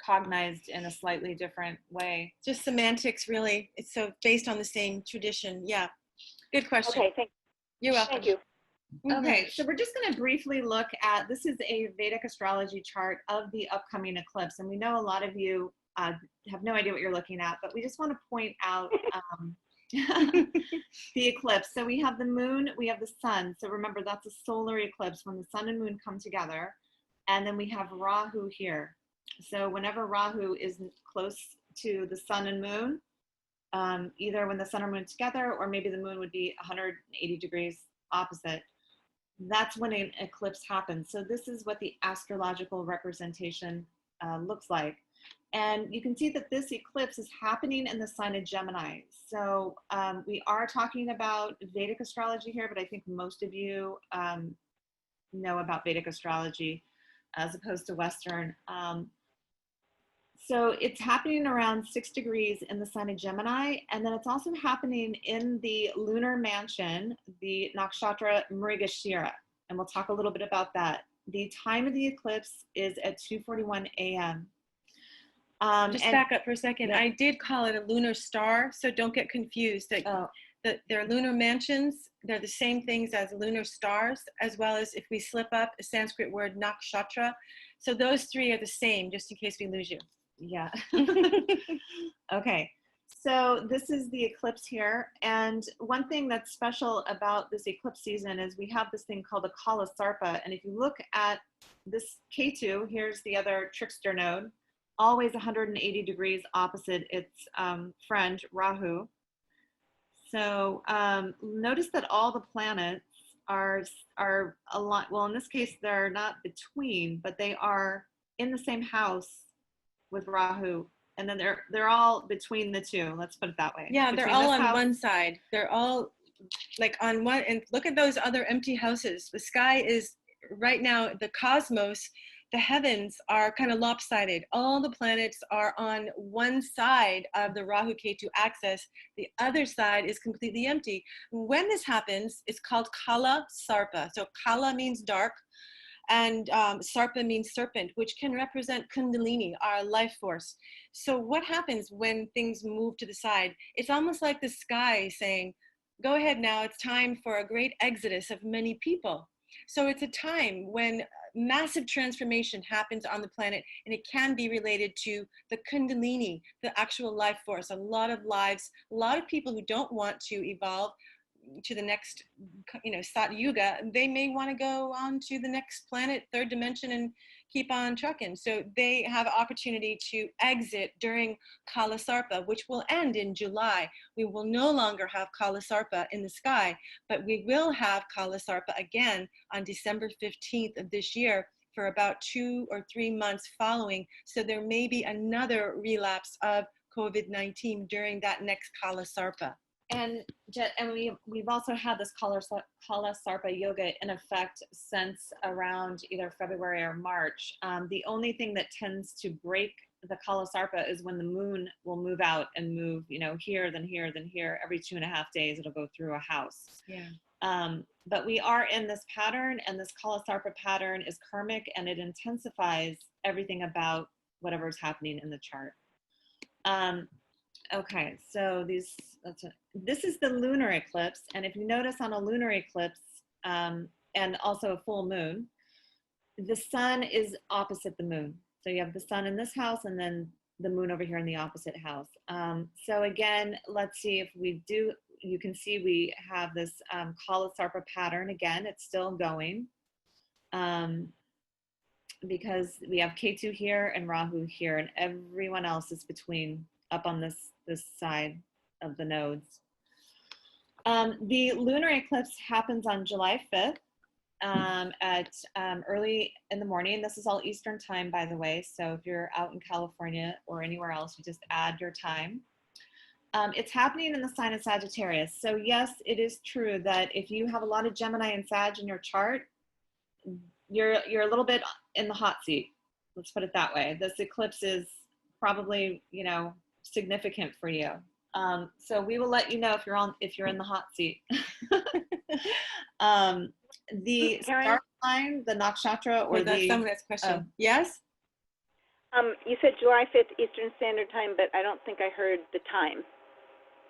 cognized in a slightly different way. Just semantics, really. It's so based on the same tradition. Yeah. Good question. Okay, thank you. You're welcome. Thank you. Okay, so we're just going to briefly look at, this is a Vedic astrology chart of the upcoming eclipse. And we know a lot of you have no idea what you're looking at, but we just want to point out the eclipse. So we have the moon, we have the sun. So remember, that's a solar eclipse when the sun and moon come together. And then we have Rahu here. So whenever Rahu is close to the sun and moon, either when the sun or moon together, or maybe the moon would be 180 degrees opposite, that's when an eclipse happens. So this is what the astrological representation looks like. And you can see that this eclipse is happening in the sign of Gemini. So we are talking about Vedic astrology here, but I think most of you know about Vedic astrology as opposed to Western. So it's happening around 6 degrees in the sign of Gemini, and then it's also happening in the lunar mansion, the nakshatra Mrigashira, and we'll talk a little bit about that. The time of the eclipse is at 2:41 a.m. Just back up for a second. Yeah. I did call it a lunar star, so don't get confused. They're lunar mansions. They're the same things as lunar stars, as well as, if we slip up, a Sanskrit word nakshatra. So those three are the same, just in case we lose you. Yeah. Okay. So this is the eclipse here. And one thing that's special about this eclipse season is we have this thing called a Kala Sarpa. And if you look at this Ketu, here's the other trickster node, always 180 degrees opposite its friend, Rahu. So notice that all the planets are a lot, well, in this case, they're not between, but they are in the same house with Rahu, and then they're all between the two. Let's put it that way. Yeah, between they're all on one side. They're all like on one, and look at those other empty houses. The sky is right now, the cosmos, the heavens are kind of lopsided. All the planets are on one side of the Rahu Ketu axis. The other side is completely empty. When this happens, it's called Kala Sarpa. So Kala means dark, and Sarpa means serpent, which can represent Kundalini, our life force. So what happens when things move to the side? It's almost like the sky saying, go ahead now, it's time for a great exodus of many people. So it's a time when massive transformation happens on the planet, and it can be related to the Kundalini, the actual life force. A lot of lives, a lot of people who don't want to evolve to the next, Sat Yuga, they may want to go on to the next planet, third dimension, and keep on trucking. So they have opportunity to exit during Kala Sarpa, which will end in July. We will no longer have Kala Sarpa in the sky, but we will have Kala Sarpa again on December 15th of this year for about 2 or 3 months following. So there may be another relapse of COVID-19 during that next Kala Sarpa. And we've also had this Kala Sarpa yoga in effect since around either February or March. The only thing that tends to break the Kala Sarpa is when the moon will move out and move, here, then here, then here. Every 2.5 days, it'll go through a house. Yeah. But we are in this pattern, and this Kala Sarpa pattern is karmic, and it intensifies everything about whatever's happening in the chart. Okay, so this is the lunar eclipse, and if you notice on a lunar eclipse and also a full moon, the sun is opposite the moon. So you have the sun in this house, and then the moon over here in the opposite house. So again, let's see if we do. You can see we have this Kala Sarpa pattern again. It's still going because we have Ketu here and Rahu here, and everyone else is between, up on this side of the nodes. The lunar eclipse happens on July 5th at early in the morning. This is all Eastern time, by the way. So if you're out in California or anywhere else, you just add your time. It's happening in the sign of Sagittarius. So yes, it is true that if you have a lot of Gemini and Sag in your chart, you're a little bit in the hot seat. Let's put it that way. This eclipse is probably, significant for you. So we will let you know if you're in the hot seat. The star sign, the nakshatra, or that's someone has a question. Yes? You said July 5th Eastern Standard Time, but I don't think I heard the time.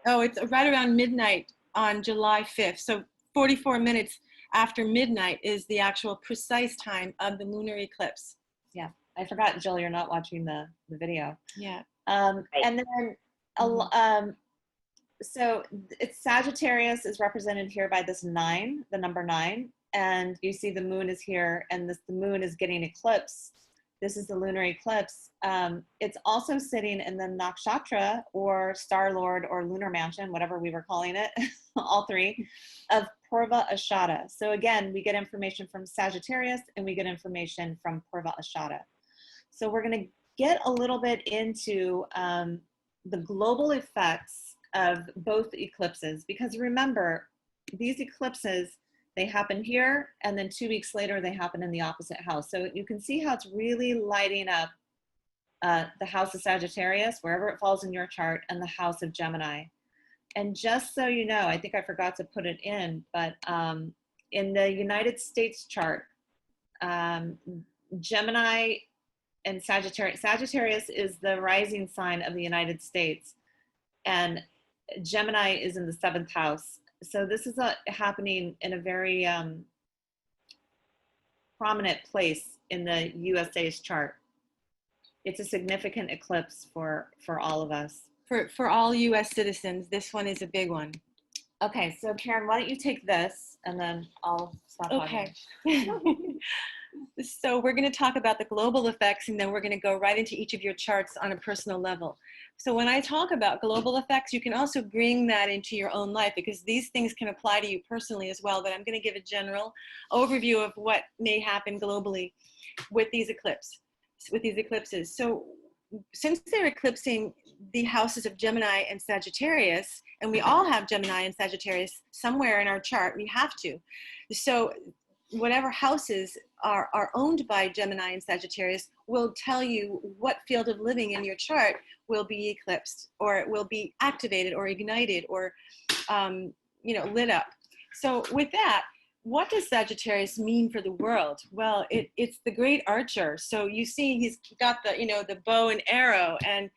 Oh, it's right around midnight on July 5th. So 44 minutes after midnight is the actual precise time of the lunar eclipse. Yeah, I forgot, Jill, you're not watching the video. Yeah. And then, so it's Sagittarius is represented here by this 9, the number 9, and you see the moon is here, and the moon is getting eclipsed This is the lunar eclipse. It's also sitting in the nakshatra or star lord or lunar mansion, whatever we were calling it, all three, of Purva Ashada. So again, we get information from Sagittarius and we get information from Purva Ashada. So we're going to get a little bit into the global effects of both eclipses, because remember, these eclipses, they happen here, and then 2 weeks later, they happen in the opposite house. So you can see how it's really lighting up the house of Sagittarius, wherever it falls in your chart, and the house of Gemini. And just so you know, I think I forgot to put it in, but in the United States chart, Gemini and Sagittarius is the rising sign of the United States, and Gemini is in the 7th house. So this is happening in a very prominent place in the USA's chart. It's a significant eclipse for all of us. For all US citizens, this one is a big one. Okay, so Karyn, why don't you take this and then I'll stop talking. Okay. So we're going to talk about the global effects, and then we're going to go right into each of your charts on a personal level. So when I talk about global effects, you can also bring that into your own life, because these things can apply to you personally as well. But I'm going to give a general overview of what may happen globally with these eclipses. So since they're eclipsing the houses of Gemini and Sagittarius, and we all have Gemini and Sagittarius somewhere in our chart, we have to. So whatever houses are owned by Gemini and Sagittarius will tell you what field of living in your chart will be eclipsed, or it will be activated or ignited or lit up. So with that, what does Sagittarius mean for the world? Well, it's the great archer. So you see he's got the bow and arrow, and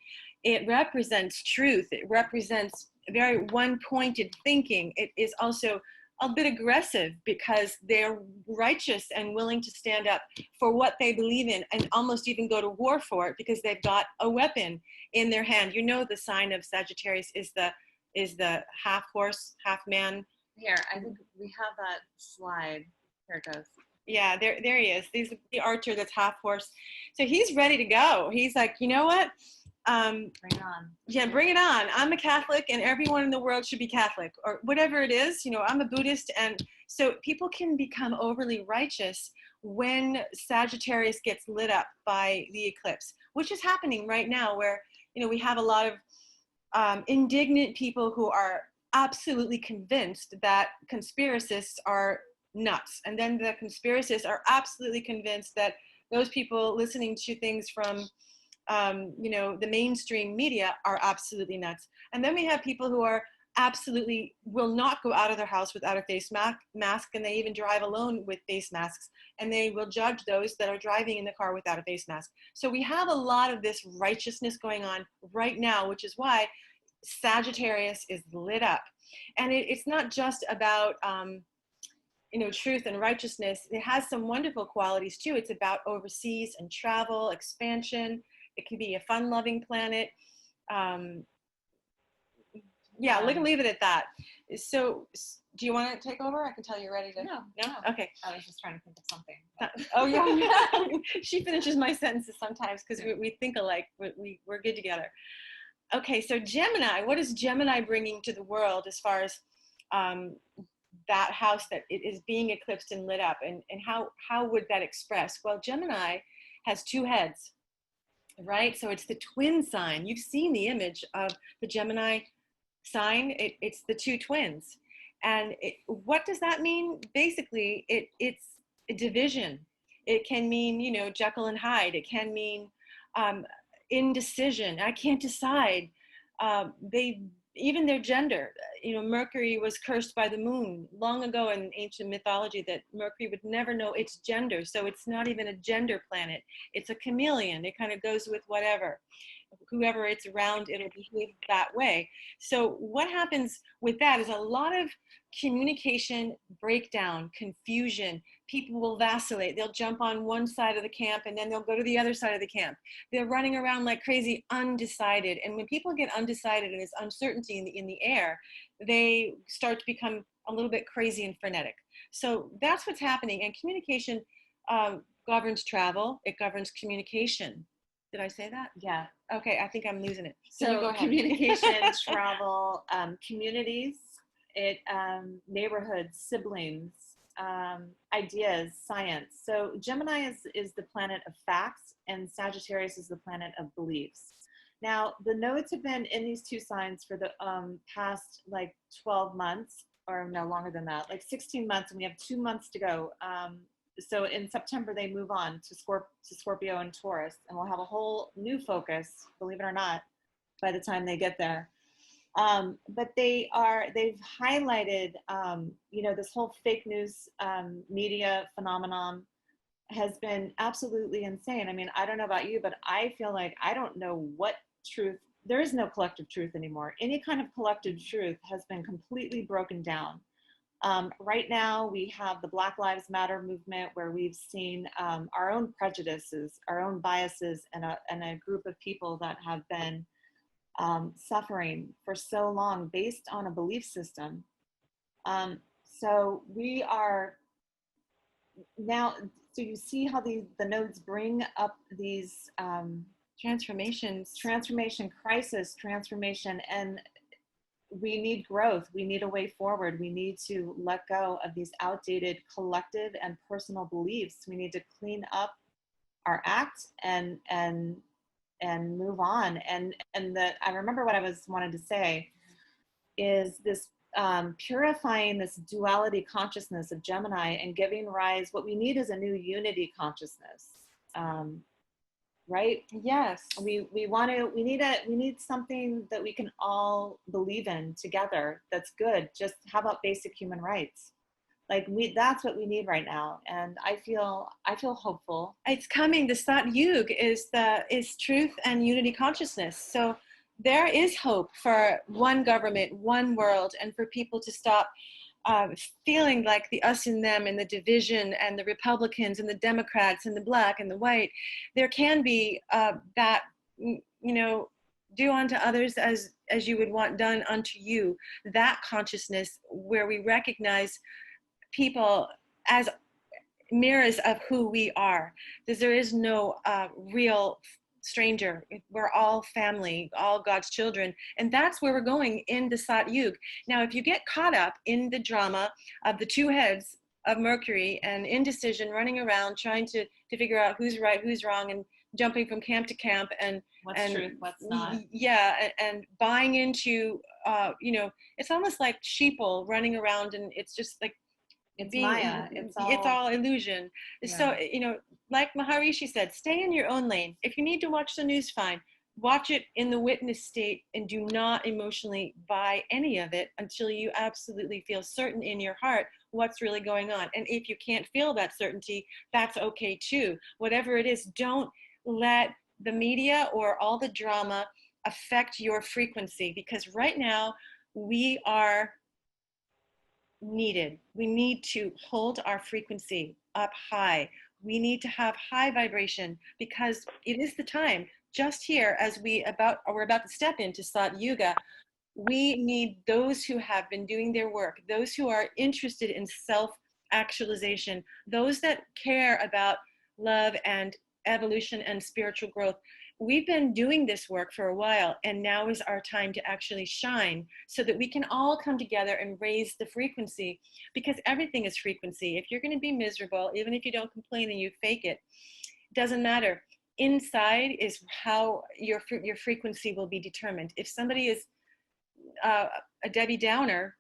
it represents truth. It represents very one-pointed thinking. It is also a bit aggressive because they're righteous and willing to stand up for what they believe in, and almost even go to war for it because they've got a weapon in their hand. You know, the sign of Sagittarius is the half horse, half man. Here, I think we have that slide. Here it goes. Yeah, there he is. He's the archer that's half horse. So he's ready to go. He's like, you know what? Bring it on. Yeah, bring it on. I'm a Catholic, and everyone in the world should be Catholic, or whatever it is. I'm a Buddhist. And so people can become overly righteous when Sagittarius gets lit up by the eclipse, which is happening right now, where we have a lot of indignant people who are absolutely convinced that conspiracists are nuts, and then the conspiracists are absolutely convinced that those people listening to things from the mainstream media are absolutely nuts. And then we have people who are absolutely will not go out of their house without a face mask, and they even drive alone with face masks, and they will judge those that are driving in the car without a face mask. So we have a lot of this righteousness going on right now, which is why Sagittarius is lit up. And it's not just about truth and righteousness. It has some wonderful qualities too. It's about overseas and travel, expansion. It can be a fun-loving planet. Leave it at that. So do you want to take over? I can tell you're ready to. No. Okay. I was just trying to think of something. Oh yeah. She finishes my sentences sometimes because we think alike. We're good together. Okay, so Gemini. What is Gemini bringing to the world as far as that house that it is being eclipsed and lit up, and how would that express? Well, Gemini has 2 heads, right? So it's the twin sign. You've seen the image of the Gemini sign. It's the 2 twins. And what does that mean? Basically, it's a division. It can mean, Jekyll and Hyde. It can mean indecision. I can't decide. Even their gender. Mercury was cursed by the moon long ago in ancient mythology, that Mercury would never know its gender. So it's not even a gender planet. It's a chameleon. It kind of goes with whoever it's around, it'll behave that way. So what happens with that is a lot of communication breakdown, confusion. People will vacillate. They'll jump on one side of the camp and then they'll go to the other side of the camp. They're running around like crazy, undecided. And when people get undecided and there's uncertainty in the air, they start to become a little bit crazy and frenetic. So that's what's happening. And communication governs travel. It governs communication. Did I say that? Yeah. Okay, I think I'm losing it. So you go So ahead. communication, travel, communities, neighborhoods, siblings, ideas, science. So Gemini is the planet of facts, and Sagittarius is the planet of beliefs. Now, the nodes have been in these two signs for the past like 12 months, or no longer than that, like 16 months, and we have 2 months to go. So in September, they move on to Scorpio and Taurus, and we'll have a whole new focus, believe it or not, by the time they get there. But they've highlighted, this whole fake news media phenomenon has been absolutely insane. I mean, I don't know about you, but I feel like I don't know what truth, there is no collective truth anymore. Any kind of collective truth has been completely broken down. Right now, we have the Black Lives Matter movement, where we've seen our own prejudices, our own biases, and a group of people that have been suffering for so long based on a belief system. So we are now, so you see how the nodes bring up these transformation crisis, and we need growth. We need a way forward. We need to let go of these outdated collective and personal beliefs. We need to clean up our act and move on. And I remember what I wanted to say is this purifying this duality consciousness of Gemini and giving rise. What we need is a new unity consciousness. Right? Yes. We need something that we can all believe in together. That's good. Just how about basic human rights? Like that's what we need right now. And I feel hopeful. It's coming. The Sat Yuga is truth and unity consciousness. So there is hope for one government, one world, and for people to stop feeling like the us and them and the division and the Republicans and the Democrats and the black and the white. There can be that, do unto others as you would want done unto you. That consciousness where we recognize people as mirrors of who we are. Because there is no real stranger. We're all family, all God's children. And that's where we're going in the Sat Yuga. Now, if you get caught up in the drama of the two heads of Mercury and indecision, running around trying to figure out who's right, who's wrong, and jumping from camp to camp, and what's truth, what's not. Yeah, and buying into, it's almost like sheeple running around, and it's just like, it's Maya. It's all illusion. Yeah. So, like Maharishi said, stay in your own lane. If you need to watch the news, fine. Watch it in the witness state and do not emotionally buy any of it until you absolutely feel certain in your heart what's really going on. And if you can't feel that certainty, that's okay too. Whatever it is, don't let the media or all the drama affect your frequency, because right now we are needed. We need to hold our frequency up high. We need to have high vibration, because it is the time just here as we're about to step into Sat Yuga. We need those who have been doing their work, those who are interested in self-actualization, those that care about love and evolution and spiritual growth. We've been doing this work for a while, and now is our time to actually shine so that we can all come together and raise the frequency, because everything is frequency. If you're going to be miserable, even if you don't complain and you fake it, doesn't matter. Inside is how your frequency will be determined. If somebody is a Debbie Downer,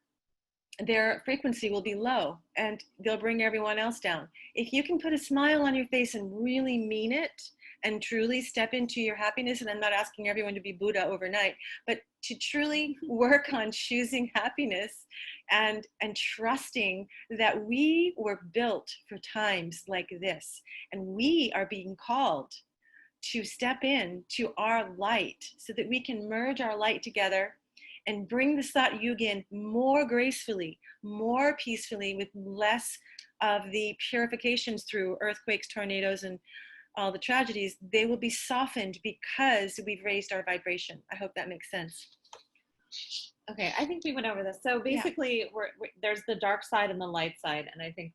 their frequency will be low and they'll bring everyone else down. If you can put a smile on your face and really mean it and truly step into your happiness, and I'm not asking everyone to be Buddha overnight, but to truly work on choosing happiness and trusting that we were built for times like this, and we are being called to step in to our light so that we can merge our light together and bring the Sat Yuga in more gracefully, more peacefully, with less of the purifications through earthquakes, tornadoes, and all the tragedies. They will be softened because we've raised our vibration. I hope that makes sense. Okay, I think we went over this. So basically, there's the dark side and the light side, and I think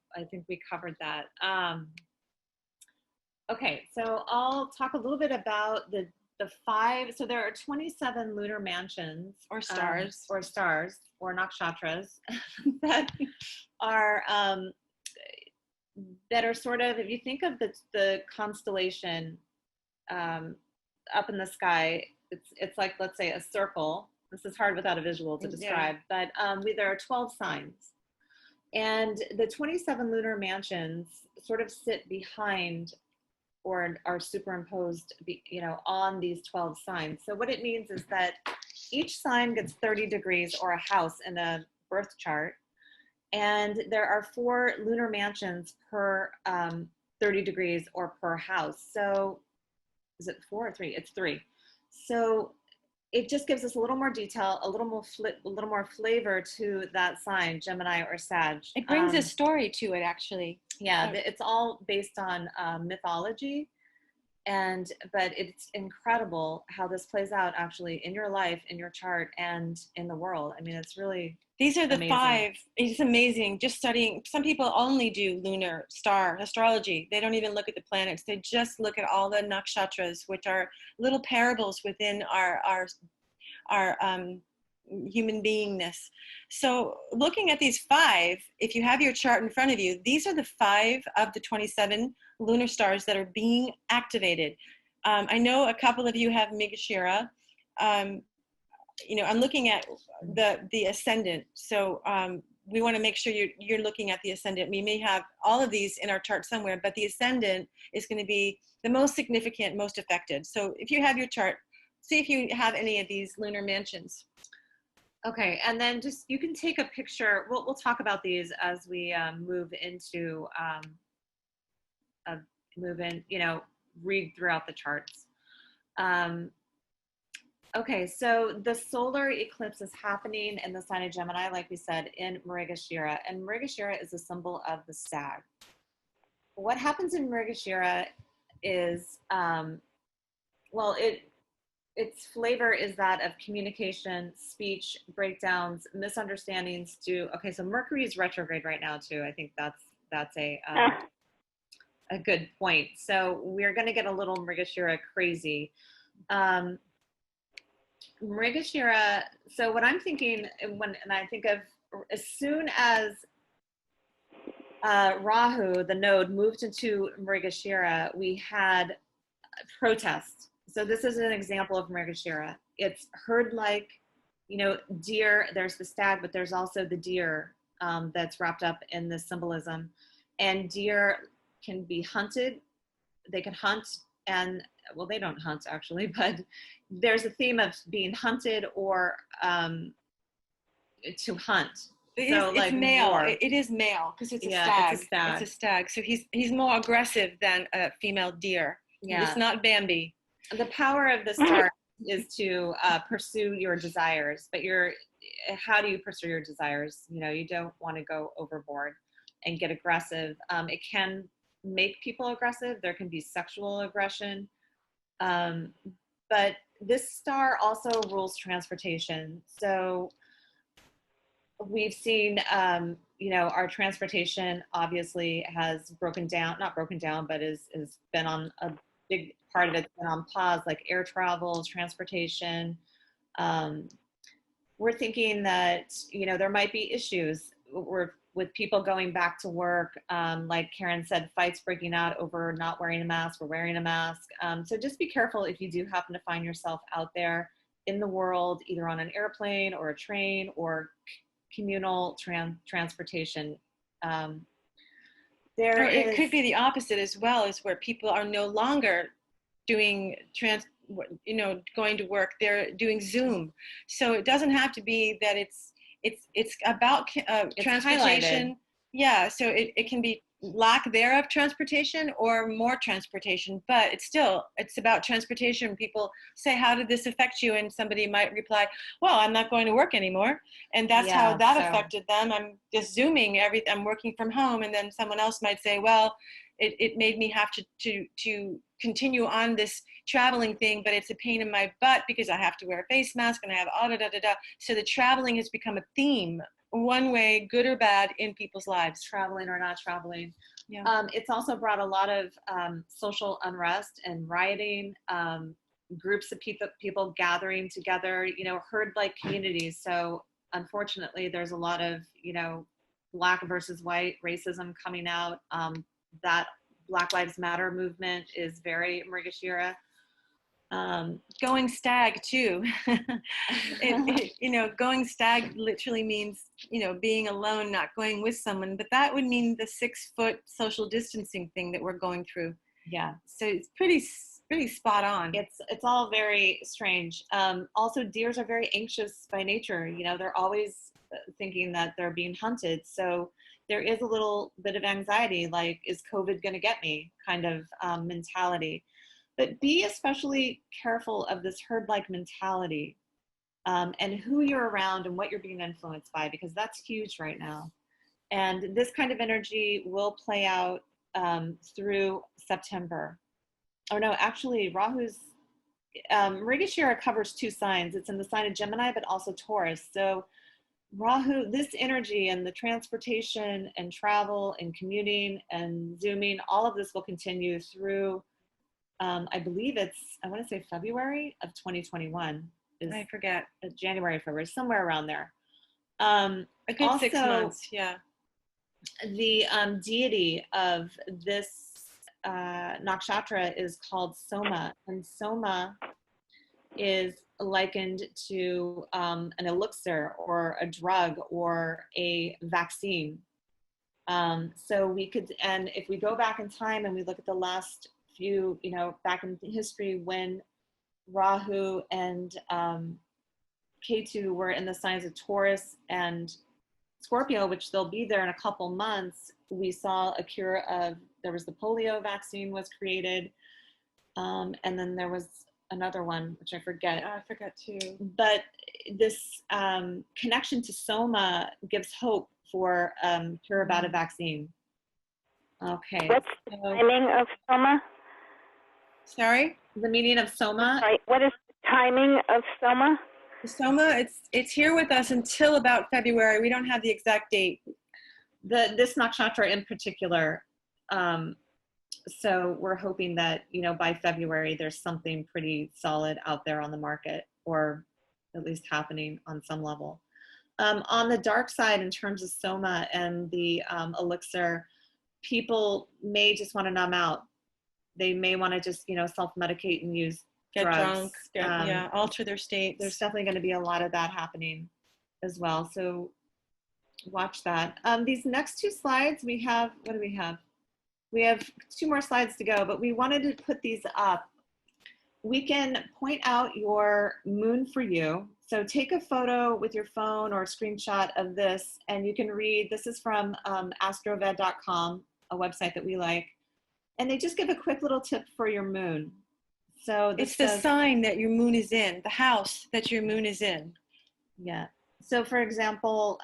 we covered that. Okay, so I'll talk a little bit about the five. So there are 27 lunar mansions Or stars. Or nakshatras are that are sort of, if you think of the constellation up in the sky, it's like, let's say, a circle. This is hard without a visual to describe, but there are 12 signs. And the 27 lunar mansions sort of sit behind or are superimposed, on these 12 signs. So what it means is that each sign gets 30 degrees or a house in a birth chart. And there are 4 lunar mansions per 30 degrees or per house. So is it 4 or 3? It's 3. So it just gives us a little more detail, a little more flavor to that sign, Gemini or Sag. It brings a story to it, actually. Yeah, it's all based on mythology, but it's incredible how this plays out actually in your life, in your chart, and in the world. I mean, it's really these are the amazing. 5. It's amazing. Just studying. Some people only do lunar star astrology. They don't even look at the planets. They just look at all the nakshatras, which are little parables within our human beingness. So looking at these 5, if you have your chart in front of you, these are the 5 of the 27 lunar stars that are being activated. I know a couple of you have Mrigashira. I'm looking at the ascendant. So we want to make sure you're looking at the ascendant. We may have all of these in our chart somewhere, but the ascendant is going to be the most significant, most affected. So if you have your chart, see if you have any of these lunar mansions. Okay, and then just, you can take a picture. We'll talk about these as we move into read throughout the charts. Okay, so the solar eclipse is happening in the sign of Gemini, like we said, in Mrigashira, and Mrigashira is a symbol of the stag. What happens in Mrigashira is, its flavor is that of communication, speech, breakdowns, misunderstandings. Okay, so Mercury is retrograde right now too. I think that's a good point. So we're going to get a little Mrigashira crazy. Mrigashira. So what I'm thinking and I think of, as soon as Rahu, the node, moved into Mrigashira, we had protest. So this is an example of Mrigashira. It's herd-like, deer. There's the stag, but there's also the deer that's wrapped up in this symbolism. And deer can be hunted. They can hunt, and they don't hunt actually, but there's a theme of being hunted or to hunt. It's male. It is male because it's a stag. It's a stag. It's a stag. So he's more aggressive than a female deer. Yeah. It's not Bambi. The power of the star is to pursue your desires, but how do you pursue your desires? You don't want to go overboard and get aggressive. It can make people aggressive. There can be sexual aggression. But this star also rules transportation. So we've seen, our transportation obviously has not broken down, but has been on a big part of it's been on pause, like air travel, transportation. We're thinking that, there might be issues with people going back to work. Like Karyn said, fights breaking out over not wearing a mask or wearing a mask. So just be careful if you do happen to find yourself out there in the world, either on an airplane or a train or communal transportation. It could be the opposite as well, is where people are no longer doing going to work. They're doing Zoom. So it doesn't have to be that it's about transportation. Highlighted. Yeah, so it can be lack thereof transportation or more transportation, but it's about transportation. People say, how did this affect you? And somebody might reply, well, I'm not going to work anymore. And that's how that affected them. I'm just Zooming everything. I'm working from home. And then someone else might say, well, it made me have to continue on this traveling thing, but it's a pain in my butt because I have to wear a face mask and I have da-da-da-da-da. So the traveling has become a theme, one way, good or bad, in people's lives. Traveling or not traveling. Yeah. It's also brought a lot of social unrest and rioting, groups of people gathering together, you know, herd-like communities. So unfortunately, there's a lot of, you know, black versus white racism coming out. That Black Lives Matter movement is very Mrigashira. Going stag too. You know, going stag literally means, you know, being alone, not going with someone, but that would mean the 6-foot social distancing thing that we're going through. Yeah. So it's pretty spot on. It's all very strange. Also, deers are very anxious by nature. You know, they're always thinking that they're being hunted. So there is a little bit of anxiety, like, is COVID going to get me kind of mentality. But be especially careful of this herd-like mentality, and who you're around and what you're being influenced by, because that's huge right now. And this kind of energy will play out through September. Oh no, actually, Rahu's, Mrigashira covers 2 signs. It's in the sign of Gemini, but also Taurus. So Rahu, this energy and the transportation and travel and commuting and Zooming, all of this will continue through, I believe I want to say February of 2021. I forget. January, February, somewhere around there. A good also, 6 months, yeah. The deity of this nakshatra is called Soma, and Soma is likened to an elixir or a drug or a vaccine. So we could, and if we go back in time and we look at the last few, you know, back in history when Rahu and Ketu were in the signs of Taurus and Scorpio, which they'll be there in a couple months, we saw a cure of, there was the polio vaccine was created. And then there was another one, which I forget. I forgot too. But this connection to Soma gives hope for cure about a vaccine. Okay. What's the timing of Soma? Sorry? The meaning of Soma? Sorry, what is the timing of Soma? The Soma, it's here with us until about February. We don't have the exact date. This nakshatra in particular. So we're hoping that, you know, by February, there's something pretty solid out there on the market, or at least happening on some level. On the dark side, in terms of Soma and the elixir, people may just want to numb out. They may want to just, you know, self-medicate and use Get drugs. drunk, alter their states. There's definitely going to be a lot of that happening as well. So watch that. These next 2 slides, we have, what do we have? We have 2 more slides to go, but we wanted to put these up. We can point out your moon for you. So take a photo with your phone or a screenshot of this, and you can read, this is from astroved.com, a website that we like. And they just give a quick little tip for your moon. So it's the sign that your moon is in, the house that your moon is in. Yeah. So for example,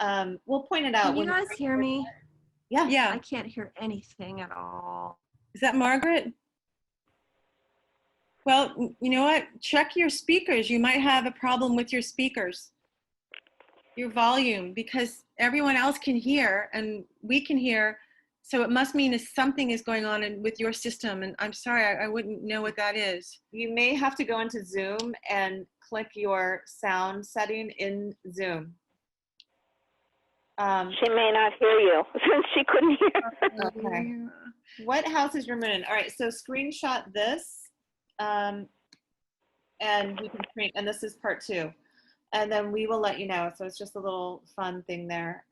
we'll point it out. Can you guys hear me? Yeah. Yeah. I can't hear anything at all. Is that Margaret? Well, you know what? Check your speakers. You might have a problem with your speakers, your volume, because everyone else can hear and we can hear. So it must mean that something is going on with your system. And I'm sorry, I wouldn't know what that is. You may have to go into Zoom and click your sound setting in Zoom. She may not hear you since she couldn't hear. Okay. What house is your moon in? All right, so screenshot this. And we can screen, and this is part 2. And then we will let you know. So it's just a little fun thing there.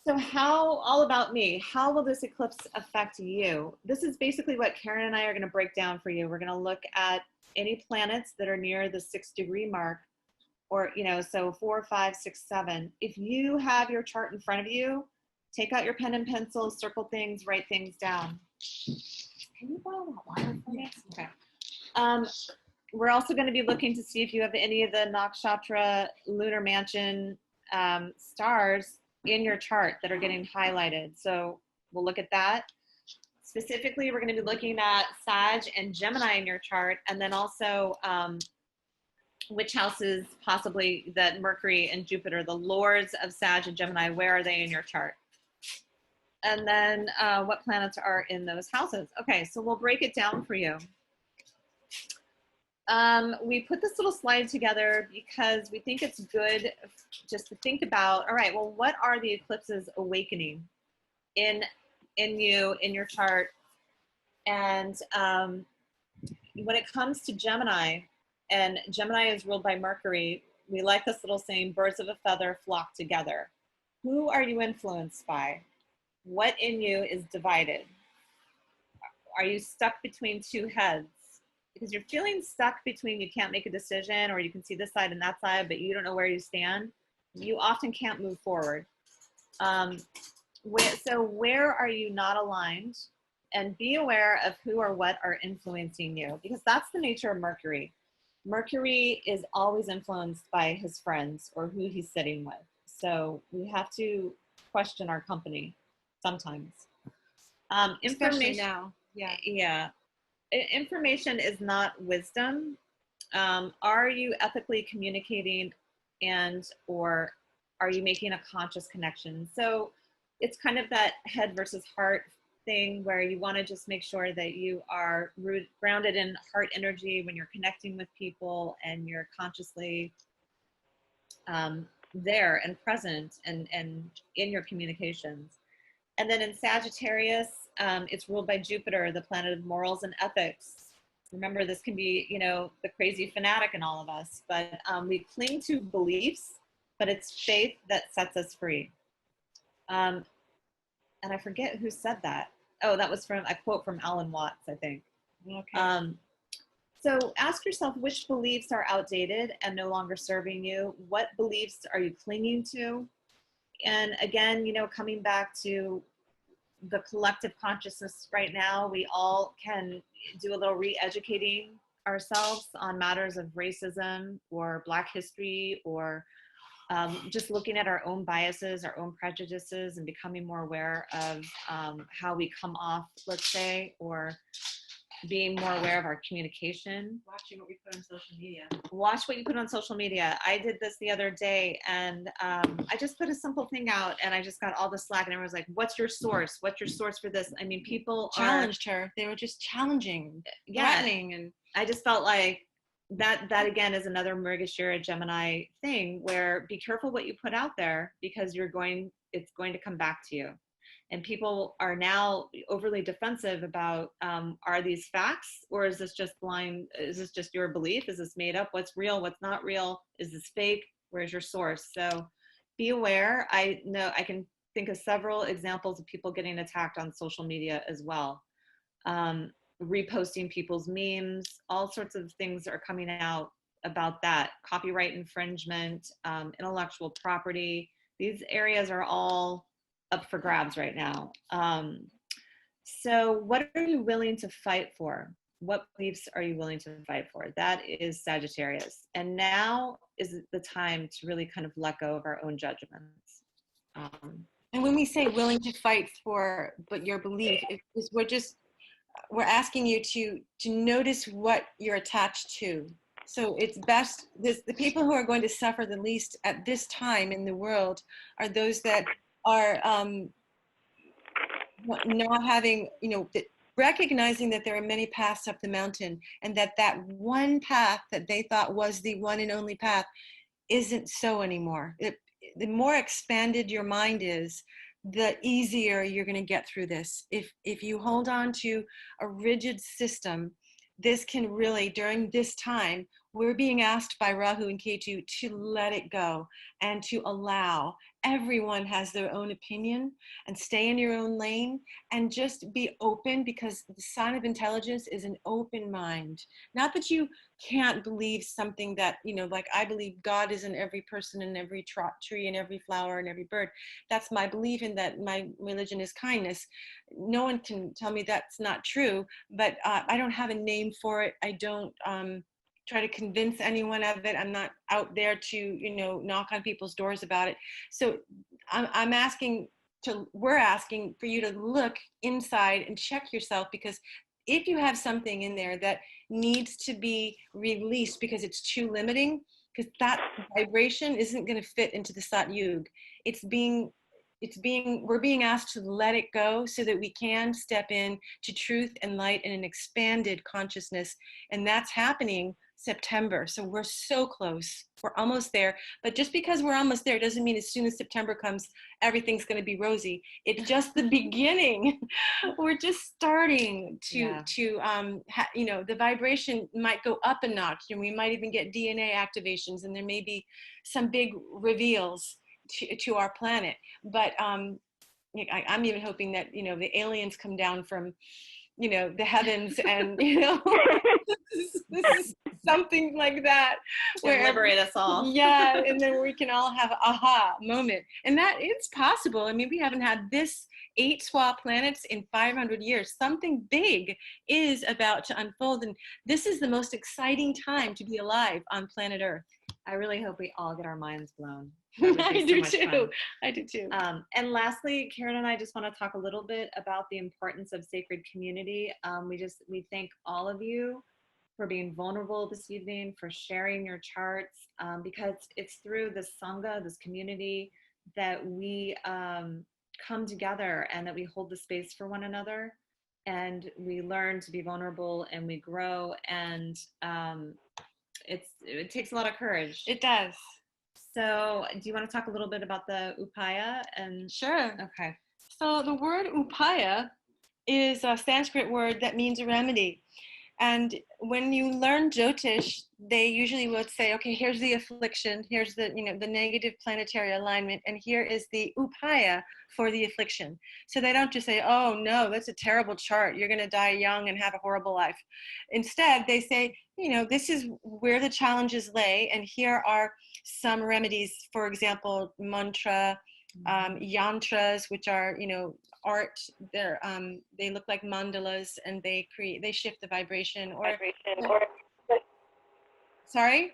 So all about me, how will this eclipse affect you? This is basically what Karyn and I are going to break down for you. We're going to look at any planets that are near the 6-degree mark, or, you know, so 4, 5, 6, 7. If you have your chart in front of you, take out your pen and pencil, circle things, write things down. Can you borrow that water for me? Okay. We're also going to be looking to see if you have any of the nakshatra lunar mansion stars in your chart that are getting highlighted. So we'll look at that. Specifically, we're going to be looking at Sag and Gemini in your chart, and then also which houses possibly that Mercury and Jupiter, the lords of Sag and Gemini, where are they in your chart? and then what planets are in those houses. Okay, so we'll break it down for you. We put this little slide together because we think it's good just to think about, all right, well, what are the eclipses awakening in you, in your chart? And when it comes to Gemini, and Gemini is ruled by Mercury, we like this little saying, birds of a feather flock together. Who are you influenced by? What in you is divided? Are you stuck between two heads? Because you're feeling stuck between you can't make a decision, or you can see this side and that side, but you don't know where you stand. You often can't move forward. So where are you not aligned? And be aware of who or what are influencing you, because that's the nature of Mercury. Mercury is always influenced by his friends or who he's sitting with. So we have to question our company sometimes. Especially now. Yeah. Yeah. Information is not wisdom. Are you ethically communicating, and or are you making a conscious connection? So it's kind of that head versus heart thing where you want to just make sure that you are grounded in heart energy when you're connecting with people, and you're consciously there and present and in your communications. And then in Sagittarius, it's ruled by Jupiter, the planet of morals and ethics. Remember, this can be, the crazy fanatic in all of us, but we cling to beliefs, but it's faith that sets us free. And I forget who said that. Oh, that was from a quote from Alan Watts, I think. Okay. So ask yourself, which beliefs are outdated and no longer serving you? What beliefs are you clinging to? And again, coming back to the collective consciousness right now, we all can do a little re-educating ourselves on matters of racism or Black history, or just looking at our own biases, our own prejudices, and becoming more aware of how we come off, let's say, or being more aware of our communication. Watching what we put on social media. Watch what you put on social media. I did this the other day, and I just put a simple thing out, and I just got all the slack, and everyone's like, what's your source? What's your source for this? I mean, people challenged her. They were just challenging, threatening. And I just felt like that again is another Mrigashira Gemini thing, where be careful what you put out there, because it's going to come back to you. And people are now overly defensive about, are these facts, or is this just blind? Is this just your belief? Is this made up? What's real? What's not real? Is this fake? Where's your source? So be aware. I know I can think of several examples of people getting attacked on social media as well. Reposting people's memes, all sorts of things are coming out about that. Copyright infringement, intellectual property. These areas are all up for grabs right now. So what are you willing to fight for? What beliefs are you willing to fight for? That is Sagittarius. And now is the time to really kind of let go of our own judgments. And when we say willing to fight for, but your belief, we're asking you to notice what you're attached to. So it's best, the people who are going to suffer the least at this time in the world are those that are not having, recognizing that there are many paths up the mountain, and that one path that they thought was the one and only path isn't so anymore. The more expanded your mind is, the easier you're going to get through this. If you hold on to a rigid system, this can really, during this time, we're being asked by Rahu and Ketu to let it go and to allow. Everyone has their own opinion, and stay in your own lane and just be open, because the sign of intelligence is an open mind. Not that you can't believe something that, like I believe God is in every person, in every tree, and every flower, and every bird. That's my belief, in that my religion is kindness. No one can tell me that's not true, but I don't have a name for it. I don't try to convince anyone of it. I'm not out there to, knock on people's doors about it. So we're asking for you to look inside and check yourself, because if you have something in there that needs to be released because it's too limiting, because that vibration isn't going to fit into the Sat Yug. It's being we're being asked to let it go so that we can step in to truth and light in an expanded consciousness. And that's happening September. So we're so close. We're almost there. But just because we're almost there doesn't mean as soon as September comes, everything's going to be rosy. It's just the beginning. We're just starting to the vibration might go up a notch, and we might even get DNA activations, and there may be some big reveals to our planet. But I'm even hoping that the aliens come down from the heavens, and this is something like that, where liberate us all. Yeah, and then we can all have an aha moment, and that it's possible. I mean, we haven't had this 8 swap planets in 500 years. Something big is about to unfold, and this is the most exciting time to be alive on planet Earth. I really hope we all get our minds blown. I do too. I do too. And lastly, Karyn and I just want to talk a little bit about the importance of sacred community. We thank all of you for being vulnerable this evening, for sharing your charts, because it's through this Sangha, this community, that we come together and that we hold the space for one another, and we learn to be vulnerable and we grow, and it takes a lot of courage. It does. So do you want to talk a little bit about the upaya? Sure. Okay. So the word upaya is a Sanskrit word that means remedy. And when you learn Jyotish, they usually would say, okay, here's the affliction, here's the negative planetary alignment, and here is the upaya for the affliction. So they don't just say, oh no, that's a terrible chart, you're going to die young and have a horrible life. Instead, they say, this is where the challenges lay, and here are some remedies. For example, mantra, yantras, which are art. They look like mandalas, and they shift the vibration. Sorry,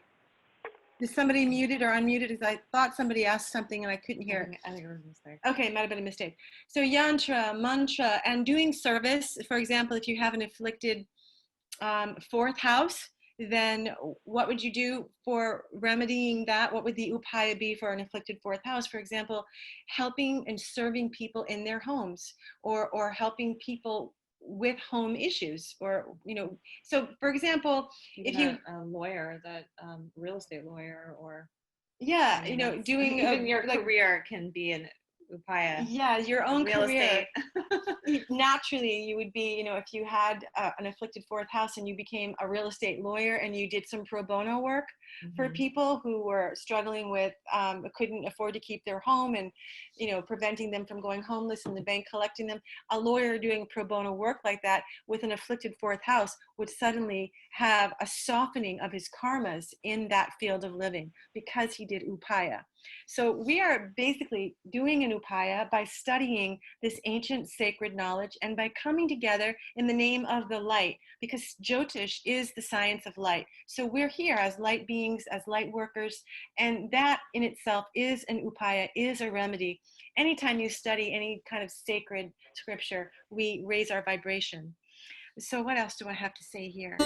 is somebody muted or unmuted? Because I thought somebody asked something and I couldn't hear. I think it was a mistake. Okay, it might have been a mistake. So yantra, mantra, and doing service. For example, if you have an afflicted 4th house, then what would you do for remedying that? What would the upaya be for an afflicted 4th house? For example, helping and serving people in their homes, or helping people with home issues, or so for example, even if you a lawyer, that real estate lawyer, or doing even your career can be an upaya. Yeah, your own real career. estate. Naturally, you would be, if you had an afflicted 4th house and you became a real estate lawyer and you did some pro bono work for people who were struggling with, couldn't afford to keep their home, and, preventing them from going homeless and the bank collecting them. A lawyer doing pro bono work like that with an afflicted 4th house would suddenly have a softening of his karmas in that field of living because he did upaya. So we are basically doing an upaya by studying this ancient sacred knowledge and by coming together in the name of the light, because Jyotish is the science of light. So we're here as light beings, as light workers, and that in itself is an upaya, is a remedy. Anytime you study any kind of sacred scripture, we raise our vibration. So what else do I have to say here?